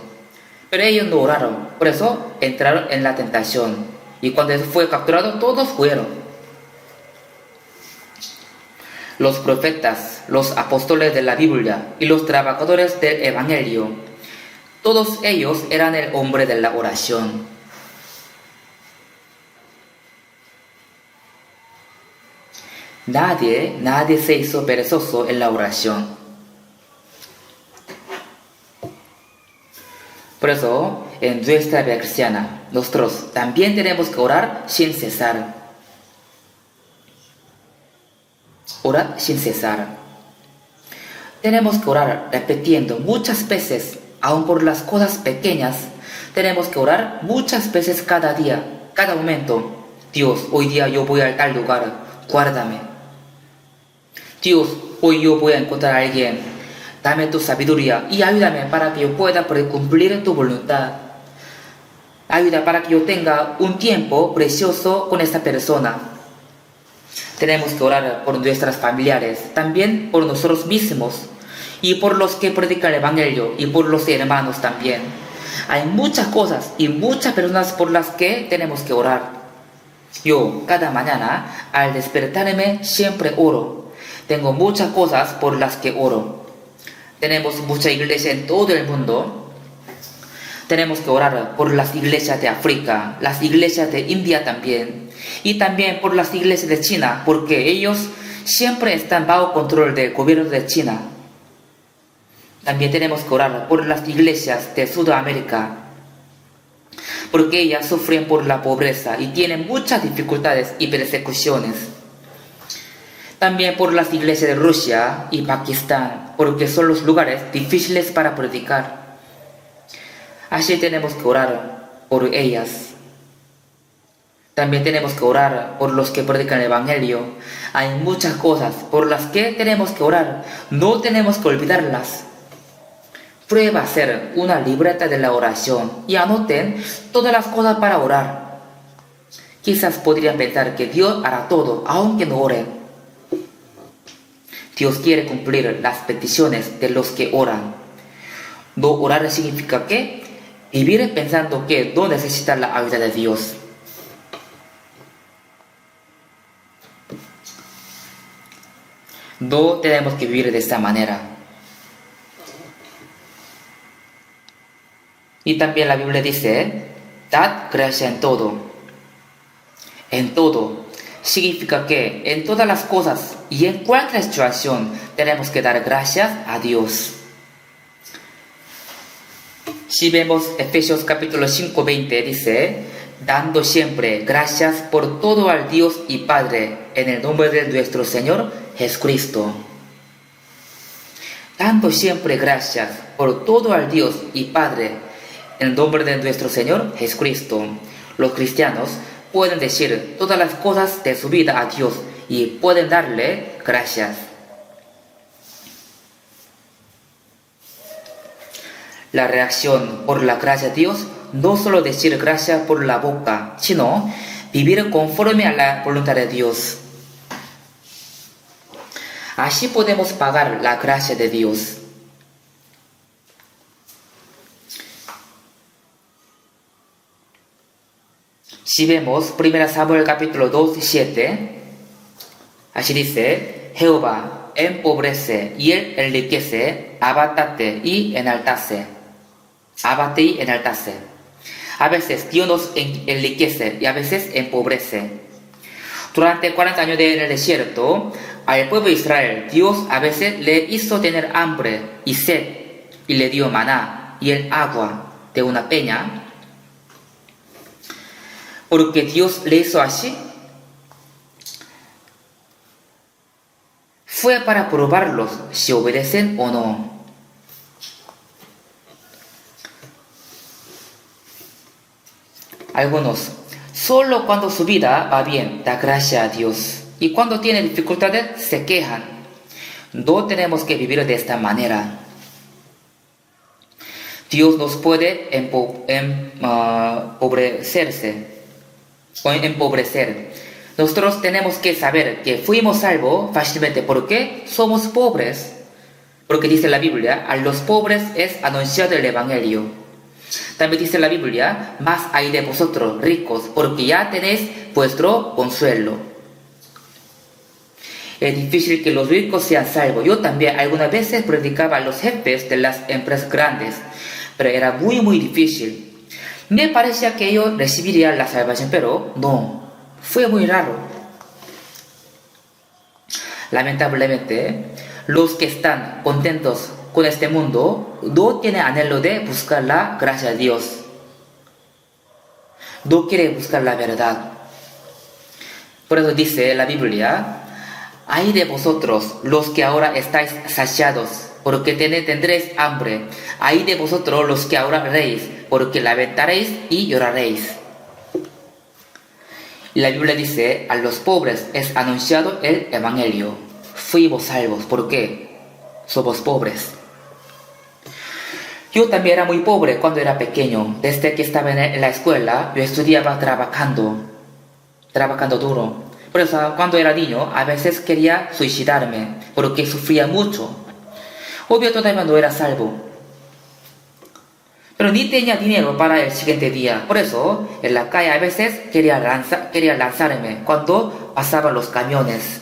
Pero ellos no oraron. Por eso entraron en la tentación. Y cuando Jesús fue capturado, todos fueron. Los profetas, los apóstoles de la Biblia y los trabajadores del Evangelio, todos ellos eran el hombre de la oración. Nadie se hizo perezoso en la oración. Por eso, en nuestra vida cristiana, nosotros también tenemos que orar sin cesar. Orar sin cesar. Tenemos que orar repitiendo muchas veces, aun por las cosas pequeñas. Tenemos que orar muchas veces cada día, cada momento. Dios, hoy día yo voy a tal lugar, guárdame. Dios, hoy yo voy a encontrar a alguien. Dame tu sabiduría y ayúdame para que yo pueda cumplir tu voluntad. Ayuda para que yo tenga un tiempo precioso con esta persona. Tenemos que orar por nuestros familiares, también por nosotros mismos y por los que predican el Evangelio y por los hermanos también. Hay muchas cosas y muchas personas por las que tenemos que orar. Yo, cada mañana, al despertarme, siempre oro. Tengo muchas cosas por las que oro. Tenemos mucha iglesia en todo el mundo. Tenemos que orar por las iglesias de África, las iglesias de India también. Y también por las iglesias de China, porque ellos siempre están bajo control del gobierno de China. También tenemos que orar por las iglesias de Sudamérica, porque ellas sufren por la pobreza y tienen muchas dificultades y persecuciones. También por las iglesias de Rusia y Pakistán, porque son los lugares difíciles para predicar. Así tenemos que orar por ellas. También tenemos que orar por los que predican el Evangelio. Hay muchas cosas por las que tenemos que orar. No tenemos que olvidarlas. Prueba a hacer una libreta de la oración y anoten todas las cosas para orar. Quizás podrían pensar que Dios hará todo, aunque no oren. Dios quiere cumplir las peticiones de los que oran. No orar significa que vivir pensando que no necesitan la ayuda de Dios. No tenemos que vivir de esta manera. Y también la Biblia dice, dad gracia en todo. En todo. Significa que en todas las cosas y en cualquier situación tenemos que dar gracias a Dios. Si vemos Efesios capítulo 5, 20, dice, dando siempre gracias por todo al Dios y Padre, en el nombre de nuestro Señor Jesucristo. dando siempre gracias por todo al Dios y Padre, en el nombre de nuestro Señor Jesucristo. Los cristianos pueden decir todas las cosas de su vida a Dios y pueden darle gracias. La reacción por la gracia de Dios no solo decir gracias por la boca, sino vivir conforme a la voluntad de Dios. Así podemos pagar la gracia de Dios. Si vemos 1 Samuel capítulo 2, 7, así dice: Jehová empobrece y él enriquece, abate y enaltece. Abate y enaltece. A veces Dios nos enriquece y a veces empobrece. Durante 40 años en el desierto, al pueblo de Israel, Dios a veces le hizo tener hambre y sed, y le dio maná y el agua de una peña. Porque Dios le hizo así, fue para probarlos si obedecen o no. Algunos, solo cuando su vida va bien, da gracias a Dios. Y cuando tienen dificultades, se quejan. No tenemos que vivir de esta manera. Dios nos puede empobrecer. Nosotros tenemos que saber que fuimos salvos fácilmente. ¿Por qué? Somos pobres. Porque dice la Biblia, a los pobres es anunciado el Evangelio. También dice la Biblia, más hay de vosotros ricos, porque ya tenéis vuestro consuelo. Es difícil que los ricos sean salvos. Yo también algunas veces predicaba a los jefes de las empresas grandes, pero era muy difícil. Me parecía que ellos recibirían la salvación, pero no, fue muy raro. Lamentablemente, los que están contentos con este mundo no tienen anhelo de buscar la gracia de Dios. No quiere buscar la verdad. Por eso dice la Biblia, ay de vosotros los que ahora estáis saciados, porque tendréis hambre. Ay de vosotros los que ahora reís, porque lamentaréis y lloraréis. Y la Biblia dice, a los pobres es anunciado el Evangelio. Fuimos salvos, ¿por qué? Somos pobres. Yo también era muy pobre cuando era pequeño. Desde que estaba en la escuela, yo estudiaba trabajando duro. Por eso, cuando era niño, a veces quería suicidarme, porque sufría mucho. Obvio, todavía no era salvo. Pero ni tenía dinero para el siguiente día. Por eso, en la calle a veces quería lanzarme cuando pasaban los camiones.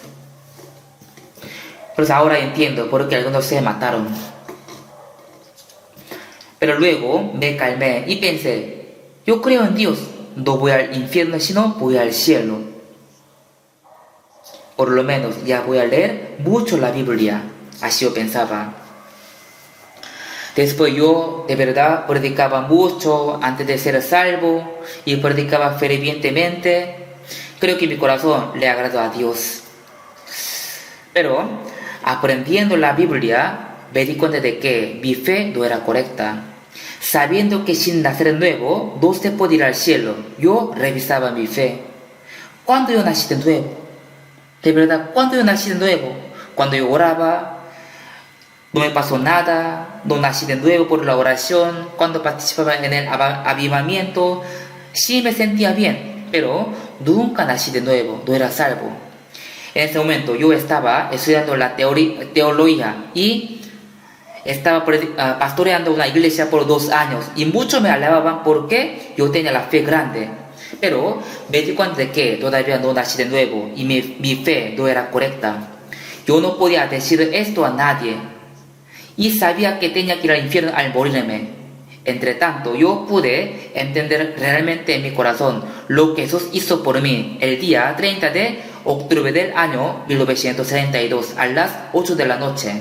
Por eso ahora entiendo por qué algunos se mataron. Pero luego me calmé y pensé, yo creo en Dios, no voy al infierno sino voy al cielo. Por lo menos ya voy a leer mucho la Biblia, así yo pensaba. Después yo de verdad predicaba mucho antes de ser salvo y predicaba fervientemente. Creo que mi corazón le agradó a Dios. Pero aprendiendo la Biblia, me di cuenta de que mi fe no era correcta. Sabiendo que sin nacer de nuevo no se puede ir al cielo, yo revisaba mi fe. ¿Cuándo yo nací de nuevo? De verdad, ¿cuándo yo nací de nuevo? Cuando yo oraba, no me pasó nada, no nací de nuevo por la oración. Cuando participaba en el avivamiento, sí me sentía bien, pero nunca nací de nuevo, no era salvo. En ese momento yo estaba estudiando la teología y estaba pastoreando una iglesia por 2 años y muchos me alababan porque yo tenía la fe grande. Pero me di cuenta de que todavía no nací de nuevo y mi fe no era correcta. Yo no podía decir esto a nadie y sabía que tenía que ir al infierno al morirme. Entre tanto, yo pude entender realmente en mi corazón lo que Jesús hizo por mí el día 30 de octubre del año 1972 a las 8 de la noche.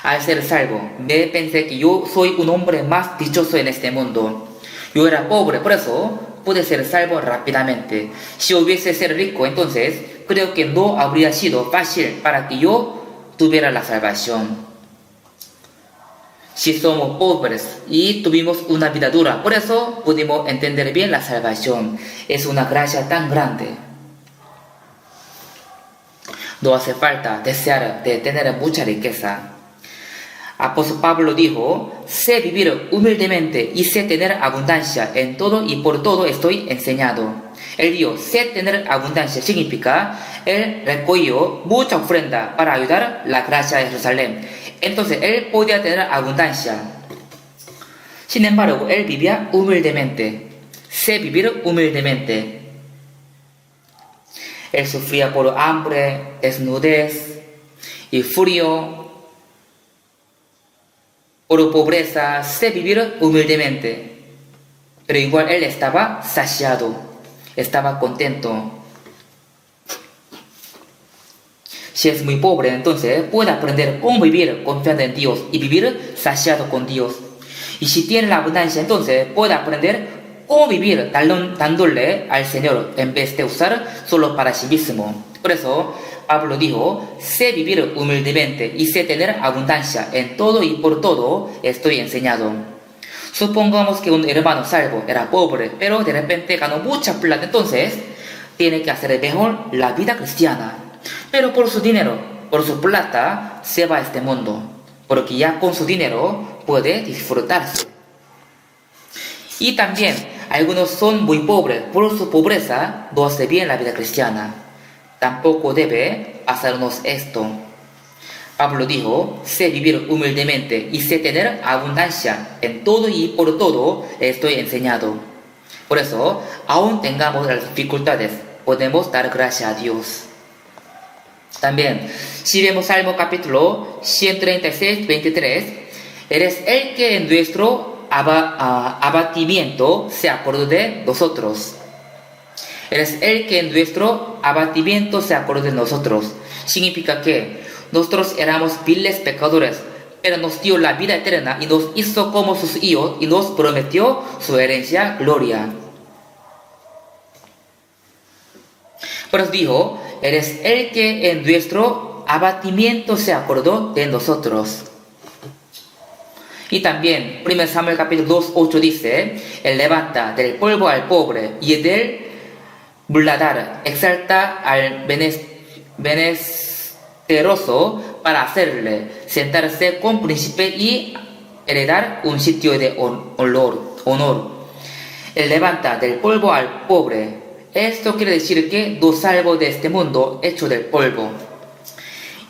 Al ser salvo, me pensé que yo soy un hombre más dichoso en este mundo. Yo era pobre, por eso pude ser salvo rápidamente. Si hubiese sido rico, entonces creo que no habría sido fácil para que yo tuviera la salvación. si somos pobres y tuvimos una vida dura. Por eso pudimos entender bien la salvación. Es una gracia tan grande. No hace falta desear de tener mucha riqueza. Apóstol Pablo dijo, sé vivir humildemente y sé tener abundancia en todo y por todo estoy enseñado. Él dijo, sé tener abundancia significa, él recogió mucha ofrenda para ayudar la gracia de Jerusalén. Entonces él podía tener abundancia. Sin embargo, él vivía humildemente. Sé vivir humildemente. Él sufría por hambre, desnudez y frío. Por pobreza, sé vivir humildemente. Pero igual él estaba saciado, estaba contento. Si es muy pobre, entonces puede aprender cómo vivir confiando en Dios y vivir saciado con Dios. Y si tiene la abundancia, entonces puede aprender cómo vivir dándole al Señor en vez de usar solo para sí mismo. Por eso Pablo dijo, sé vivir humildemente y sé tener abundancia en todo y por todo estoy enseñado. Supongamos que un hermano salvo era pobre, pero de repente ganó mucha plata, entonces tiene que hacer mejor la vida cristiana. Pero por su dinero, por su plata, se va a este mundo, porque ya con su dinero puede disfrutarse. Y también, algunos son muy pobres, por su pobreza no hace bien la vida cristiana. Tampoco debe hacernos esto. Pablo dijo, sé vivir humildemente y sé tener abundancia en todo y por todo estoy enseñado. Por eso, aún tengamos las dificultades, podemos dar gracias a Dios. También, si vemos Salmo capítulo 136, 23, eres el que en nuestro abatimiento se acordó de nosotros. Eres el que en nuestro abatimiento se acordó de nosotros. Significa que nosotros éramos viles pecadores, pero nos dio la vida eterna y nos hizo como sus hijos y nos prometió su herencia, gloria. Por eso dijo, eres el que en nuestro abatimiento se acordó de nosotros. Y también, 1 Samuel capítulo 2, 8 dice, él levanta del polvo al pobre y del muladar exalta al menesteroso para hacerle sentarse con príncipe y heredar un sitio de honor. Él levanta del polvo al pobre. Esto quiere decir que no salvo de este mundo hecho del polvo.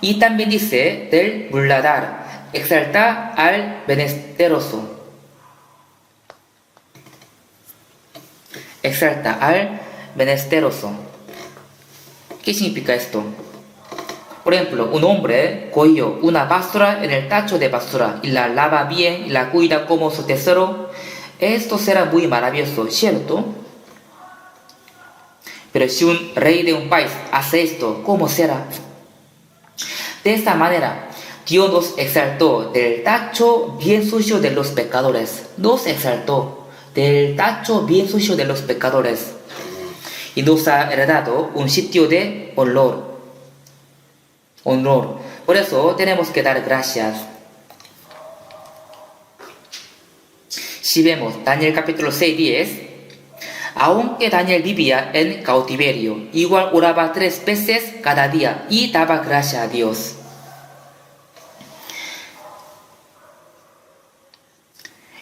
Y también dice del muladar exalta al menesteroso. Exalta al menesteroso. ¿Qué significa esto? Por ejemplo, un hombre cogió una basura en el tacho de basura y la lava bien y la cuida como su tesoro. Esto será muy maravilloso, ¿cierto? Pero si un rey de un país hace esto, ¿cómo será? De esta manera, Dios nos exaltó del tacho bien sucio de los pecadores. Nos exaltó del tacho bien sucio de los pecadores. Y nos ha heredado un sitio de honor. Por eso tenemos que dar gracias. Si vemos Daniel capítulo 6, 10, aunque Daniel vivía en cautiverio, igual oraba 3 veces cada día y daba gracias a Dios.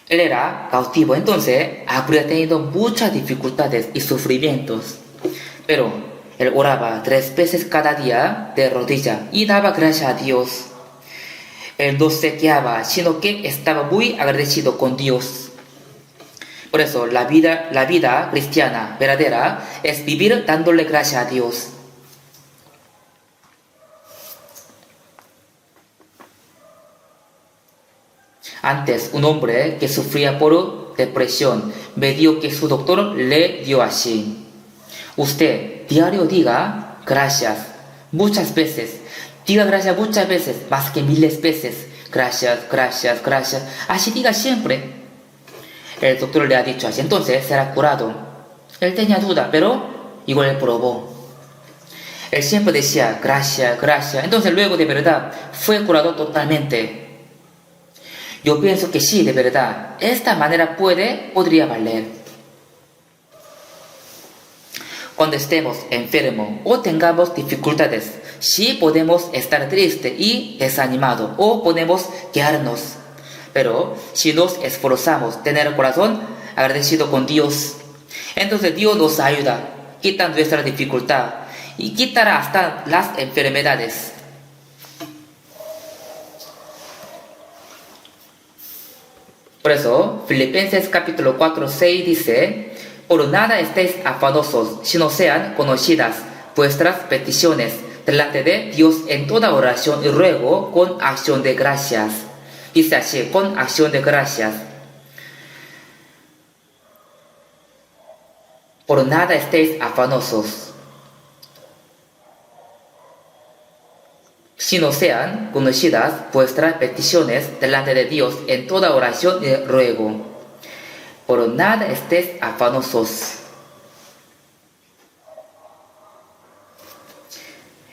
Él era cautivo, entonces habría tenido muchas dificultades y sufrimientos. Pero él oraba 3 veces cada día de rodilla y daba gracias a Dios. Él no se quejaba, sino que estaba muy agradecido con Dios. Por eso la vida cristiana verdadera es vivir dándole gracias a Dios. Antes, un hombre que sufría por depresión me dijo que su doctor le dio así. Usted diario diga gracias muchas veces. Diga gracias muchas veces, más que miles veces. Gracias, gracias, gracias. Así diga siempre. El doctor le ha dicho así, entonces será curado. Él tenía duda, pero igual él probó. Él siempre decía gracias, gracias. Entonces luego de verdad fue curado totalmente. Yo pienso que sí, de verdad. Esta manera podría valer. Cuando estemos enfermos o tengamos dificultades, sí podemos estar tristes y desanimados o podemos quejarnos. Pero si nos esforzamos tener el corazón agradecido con Dios, entonces Dios nos ayuda, quita nuestra dificultad y quitará hasta las enfermedades. Por eso, Filipenses capítulo 4, 6 dice: por nada estéis afanosos, sino sean conocidas vuestras peticiones delante de Dios en toda oración y ruego con acción de gracias. Dice así, con acción de gracias. Por nada estéis afanosos, sino sean conocidas vuestras peticiones delante de Dios en toda oración y ruego. Por nada estéis afanosos.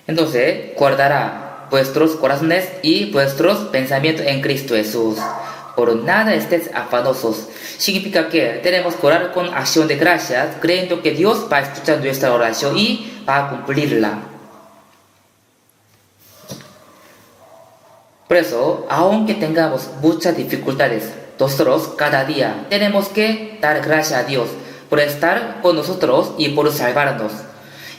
Entonces, guardará vuestros corazones y vuestros pensamientos en Cristo Jesús. Por nada estéis afanosos. Significa que tenemos que orar con acción de gracias, creyendo que Dios va a escuchar nuestra oración y va a cumplirla. Por eso, aunque tengamos muchas dificultades, nosotros cada día tenemos que dar gracias a Dios por estar con nosotros y por salvarnos,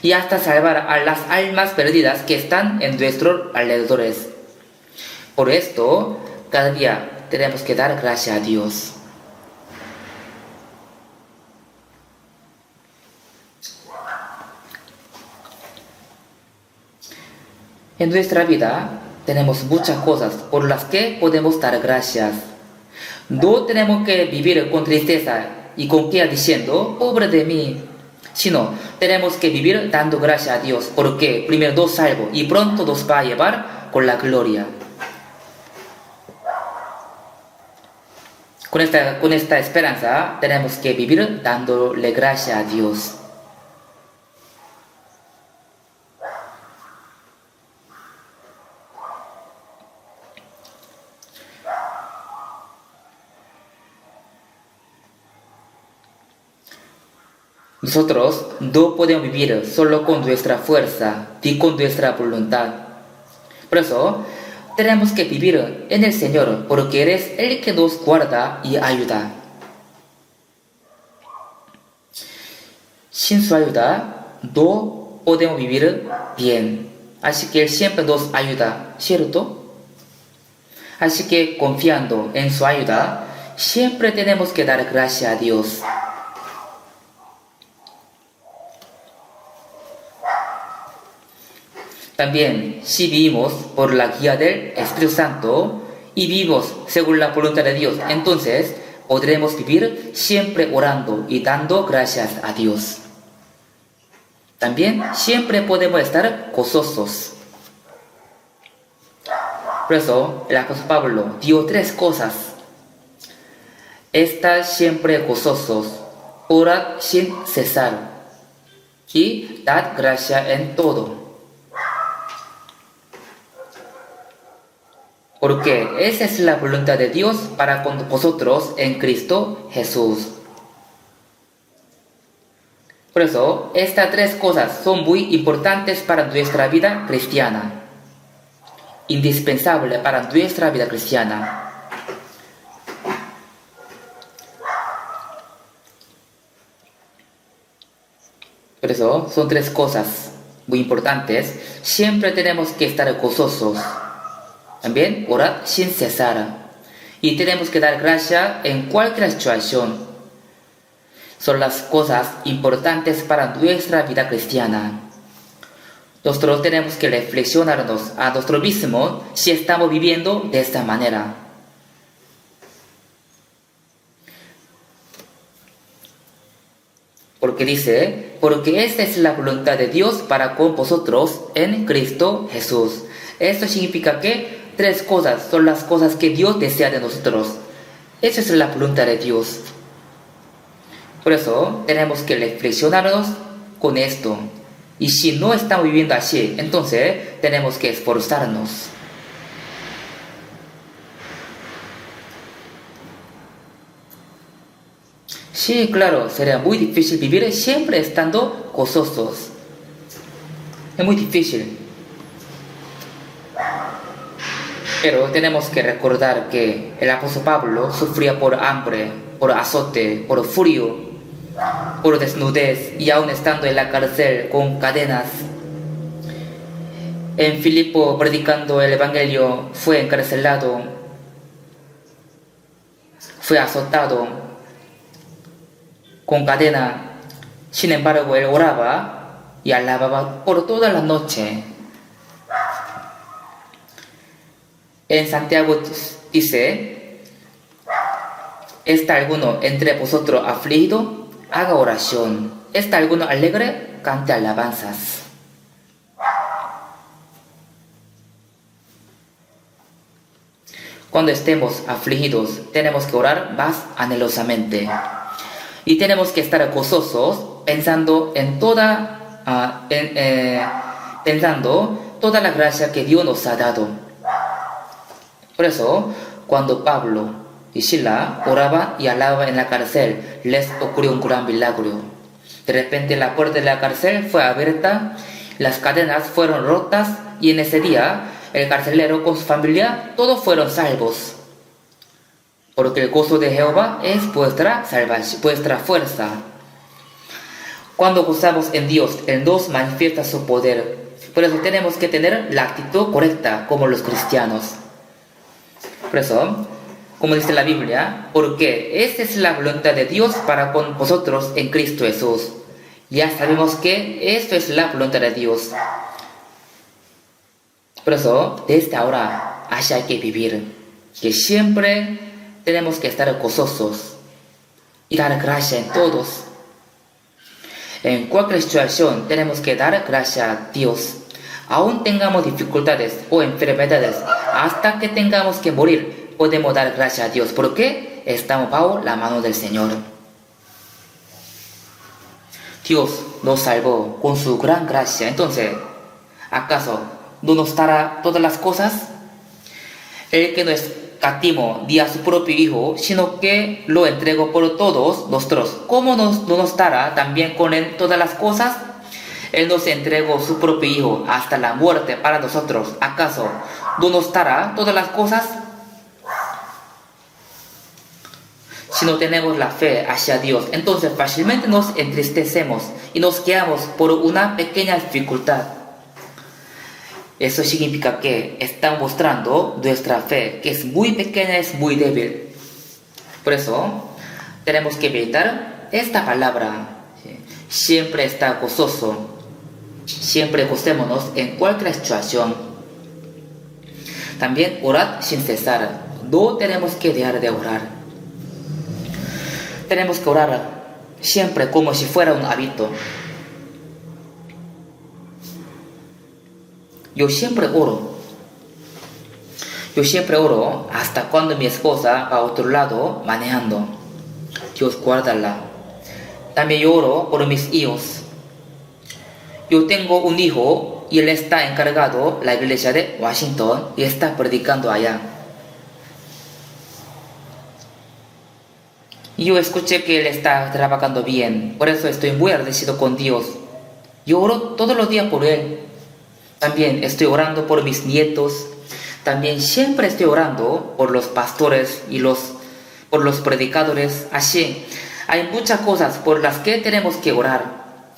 y hasta salvar a las almas perdidas que están en nuestros alrededores. Por esto, cada día tenemos que dar gracias a Dios. En nuestra vida tenemos muchas cosas por las que podemos dar gracias. No tenemos que vivir con tristeza y con queja diciendo, pobre de mí, sino tenemos que vivir dando gracias a Dios, porque primero nos salvo y pronto nos va a llevar con la gloria. Con esta esperanza tenemos que vivir dándole gracias a Dios. Nosotros no podemos vivir solo con nuestra fuerza y con nuestra voluntad. Por eso, tenemos que vivir en el Señor, porque Él es el que nos guarda y ayuda. Sin su ayuda, no podemos vivir bien. Así que Él siempre nos ayuda, ¿cierto? Así que confiando en su ayuda, siempre tenemos que dar gracias a Dios. También, si vivimos por la guía del Espíritu Santo y vivimos según la voluntad de Dios, entonces podremos vivir siempre orando y dando gracias a Dios. También siempre podemos estar gozosos. Por eso, el apóstol Pablo dio 3 cosas. Estad siempre gozosos, orad sin cesar y dad gracia en todo. Porque esa es la voluntad de Dios para con vosotros en Cristo Jesús. Por eso, estas 3 cosas son muy importantes para nuestra vida cristiana. Indispensable para nuestra vida cristiana. Por eso, son 3 cosas muy importantes. Siempre tenemos que estar gozosos. También orar sin cesar. Y tenemos que dar gracia en cualquier situación. Son las cosas importantes para nuestra vida cristiana. Nosotros tenemos que reflexionarnos a nosotros mismos si estamos viviendo de esta manera. Porque dice, porque esta es la voluntad de Dios para con vosotros en Cristo Jesús. Esto significa que 3 cosas son las cosas que Dios desea de nosotros. Esa es la voluntad de Dios. Por eso tenemos que reflexionarnos con esto. Y si no estamos viviendo así, entonces tenemos que esforzarnos. Sí, claro, sería muy difícil vivir siempre estando gozosos. Es muy difícil. Pero tenemos que recordar que el apóstol Pablo sufría por hambre, por azote, por frío, por desnudez y aún estando en la cárcel con cadenas. En Filipo, predicando el Evangelio, fue encarcelado, fue azotado con cadena. Sin embargo, él oraba y alababa por toda la noche. En Santiago dice: ¿está alguno entre vosotros afligido? Haga oración. ¿Está alguno alegre? Cante alabanzas. Cuando estemos afligidos, tenemos que orar más anhelosamente. Y tenemos que estar gozosos pensando en pensando toda la gracia que Dios nos ha dado. Por eso, cuando Pablo y Sila oraban y alababan en la cárcel, les ocurrió un gran milagro. De repente la puerta de la cárcel fue abierta, las cadenas fueron rotas y en ese día el carcelero con su familia todos fueron salvos. Porque el gozo de Jehová es vuestra salvación, vuestra fuerza. Cuando gozamos en Dios, Él nos manifiesta su poder. Por eso tenemos que tener la actitud correcta como los cristianos. Por eso, como dice la Biblia, porque esta es la voluntad de Dios para con vosotros en Cristo Jesús. Ya sabemos que esto es la voluntad de Dios. Por eso, desde ahora, así hay que vivir. Que siempre tenemos que estar gozosos y dar gracias en todos. En cualquier situación tenemos que dar gracias a Dios. Aún tengamos dificultades o enfermedades, hasta que tengamos que morir, podemos dar gracias a Dios, porque estamos bajo la mano del Señor. Dios nos salvó con su gran gracia. Entonces, ¿acaso no nos dará todas las cosas? El que no escatimó ni a su propio Hijo, sino que lo entregó por todos nosotros, ¿cómo no nos dará también con Él todas las cosas? Él nos entregó su propio Hijo hasta la muerte para nosotros. ¿Acaso no nos dará todas las cosas? Si no tenemos la fe hacia Dios, entonces fácilmente nos entristecemos y nos quedamos por una pequeña dificultad. Eso significa que estamos mostrando nuestra fe, que es muy pequeña, es muy débil. Por eso tenemos que meditar esta palabra. Siempre está gozoso. Siempre gocémonos en cualquier situación. También orad sin cesar. No tenemos que dejar de orar. Tenemos que orar siempre como si fuera un hábito. Yo siempre oro hasta cuando mi esposa va a otro lado manejando. Dios guárdala. También yo oro por mis hijos. Yo tengo un hijo y él está encargado de la iglesia de Washington y está predicando allá. Yo escuché que él está trabajando bien, por eso estoy muy agradecido con Dios. Yo oro todos los días por él. También estoy orando por mis nietos. También siempre estoy orando por los pastores y por los predicadores. Así, hay muchas cosas por las que tenemos que orar.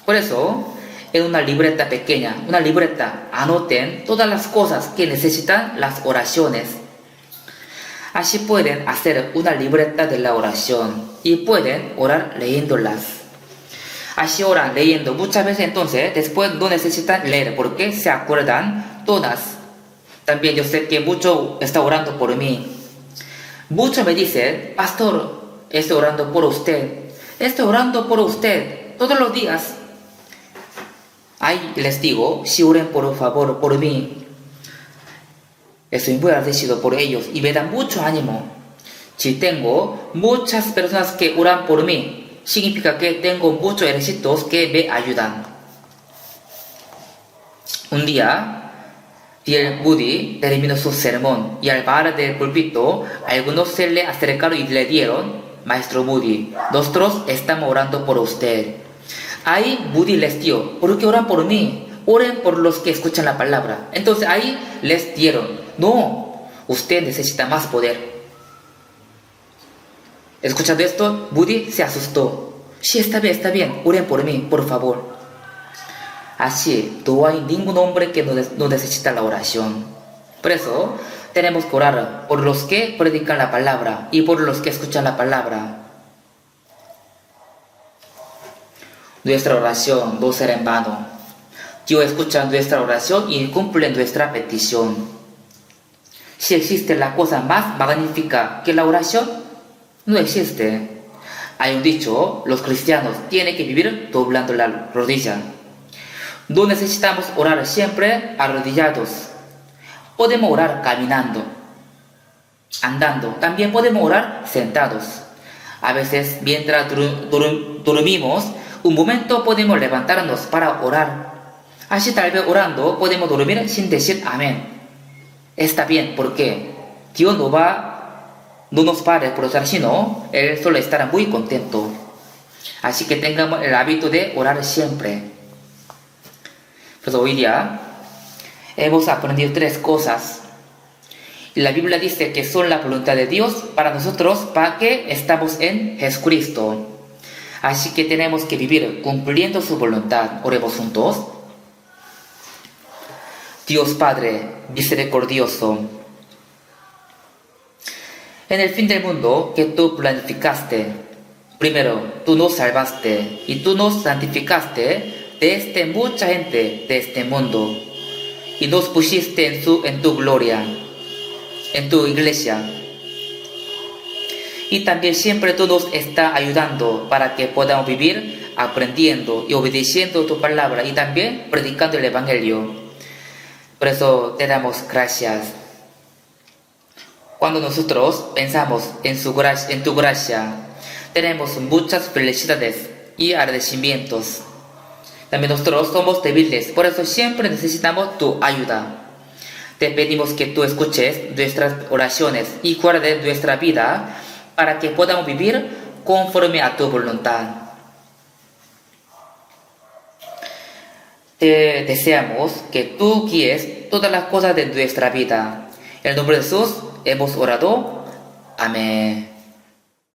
Por eso, en una libreta pequeña, anoten todas las cosas que necesitan las oraciones. Así pueden hacer una libreta de la oración y pueden orar leyéndolas. Así oran leyendo muchas veces, entonces después no necesitan leer porque se acuerdan todas. También yo sé que mucho está orando por mí. Muchos me dicen: pastor, estoy orando por usted. Estoy orando por usted todos los días. Ahí les digo: si oren por favor por mí. Estoy muy agradecido por ellos y me dan mucho ánimo. Si tengo muchas personas que oran por mí, significa que tengo muchos ejércitos que me ayudan. Un día, D.L. Moody terminó su sermón y al bajar del púlpito, algunos se le acercaron y le dieron Maestro Moody, nosotros estamos orando por usted. Ahí Moody les dio, ¿por qué oran por mí? Oren por los que escuchan la palabra. Entonces ahí les dieron, no, usted necesita más poder. Escuchando esto, Moody se asustó. Sí, está bien, oren por mí, por favor. Así, no hay ningún hombre que no necesita la oración. Por eso, tenemos que orar por los que predican la palabra y por los que escuchan la palabra. Nuestra oración no será en vano. Dios escucha nuestra oración y cumple nuestra petición. Si existe la cosa más magnífica que la oración, no existe. Hay un dicho, los cristianos tienen que vivir doblando la rodilla. No necesitamos orar siempre arrodillados. Podemos orar caminando, andando. También podemos orar sentados. A veces, mientras dormimos, un momento podemos levantarnos para orar. Así tal vez orando podemos dormir sin decir amén. Está bien, porque Dios no nos va a reprochar, sino Él solo estará muy contento. Así que tengamos el hábito de orar siempre. Pues hoy día hemos aprendido 3 cosas. Y la Biblia dice que son la voluntad de Dios para nosotros, para que estamos en Jesucristo. Así que tenemos que vivir cumpliendo su voluntad. Oremos juntos. Dios Padre misericordioso, en el fin del mundo que tú planificaste, primero tú nos salvaste y tú nos santificaste de mucha gente de este mundo y nos pusiste en tu gloria, en tu iglesia. Y también siempre tú nos estás ayudando para que podamos vivir aprendiendo y obedeciendo tu palabra y también predicando el Evangelio. Por eso te damos gracias. Cuando nosotros pensamos en tu gracia, tenemos muchas felicidades y agradecimientos. También nosotros somos débiles, por eso siempre necesitamos tu ayuda. Te pedimos que tú escuches nuestras oraciones y guardes nuestra vida para que podamos vivir conforme a tu voluntad. Te deseamos que tú guíes todas las cosas de nuestra vida. En el nombre de Jesús hemos orado. Amén.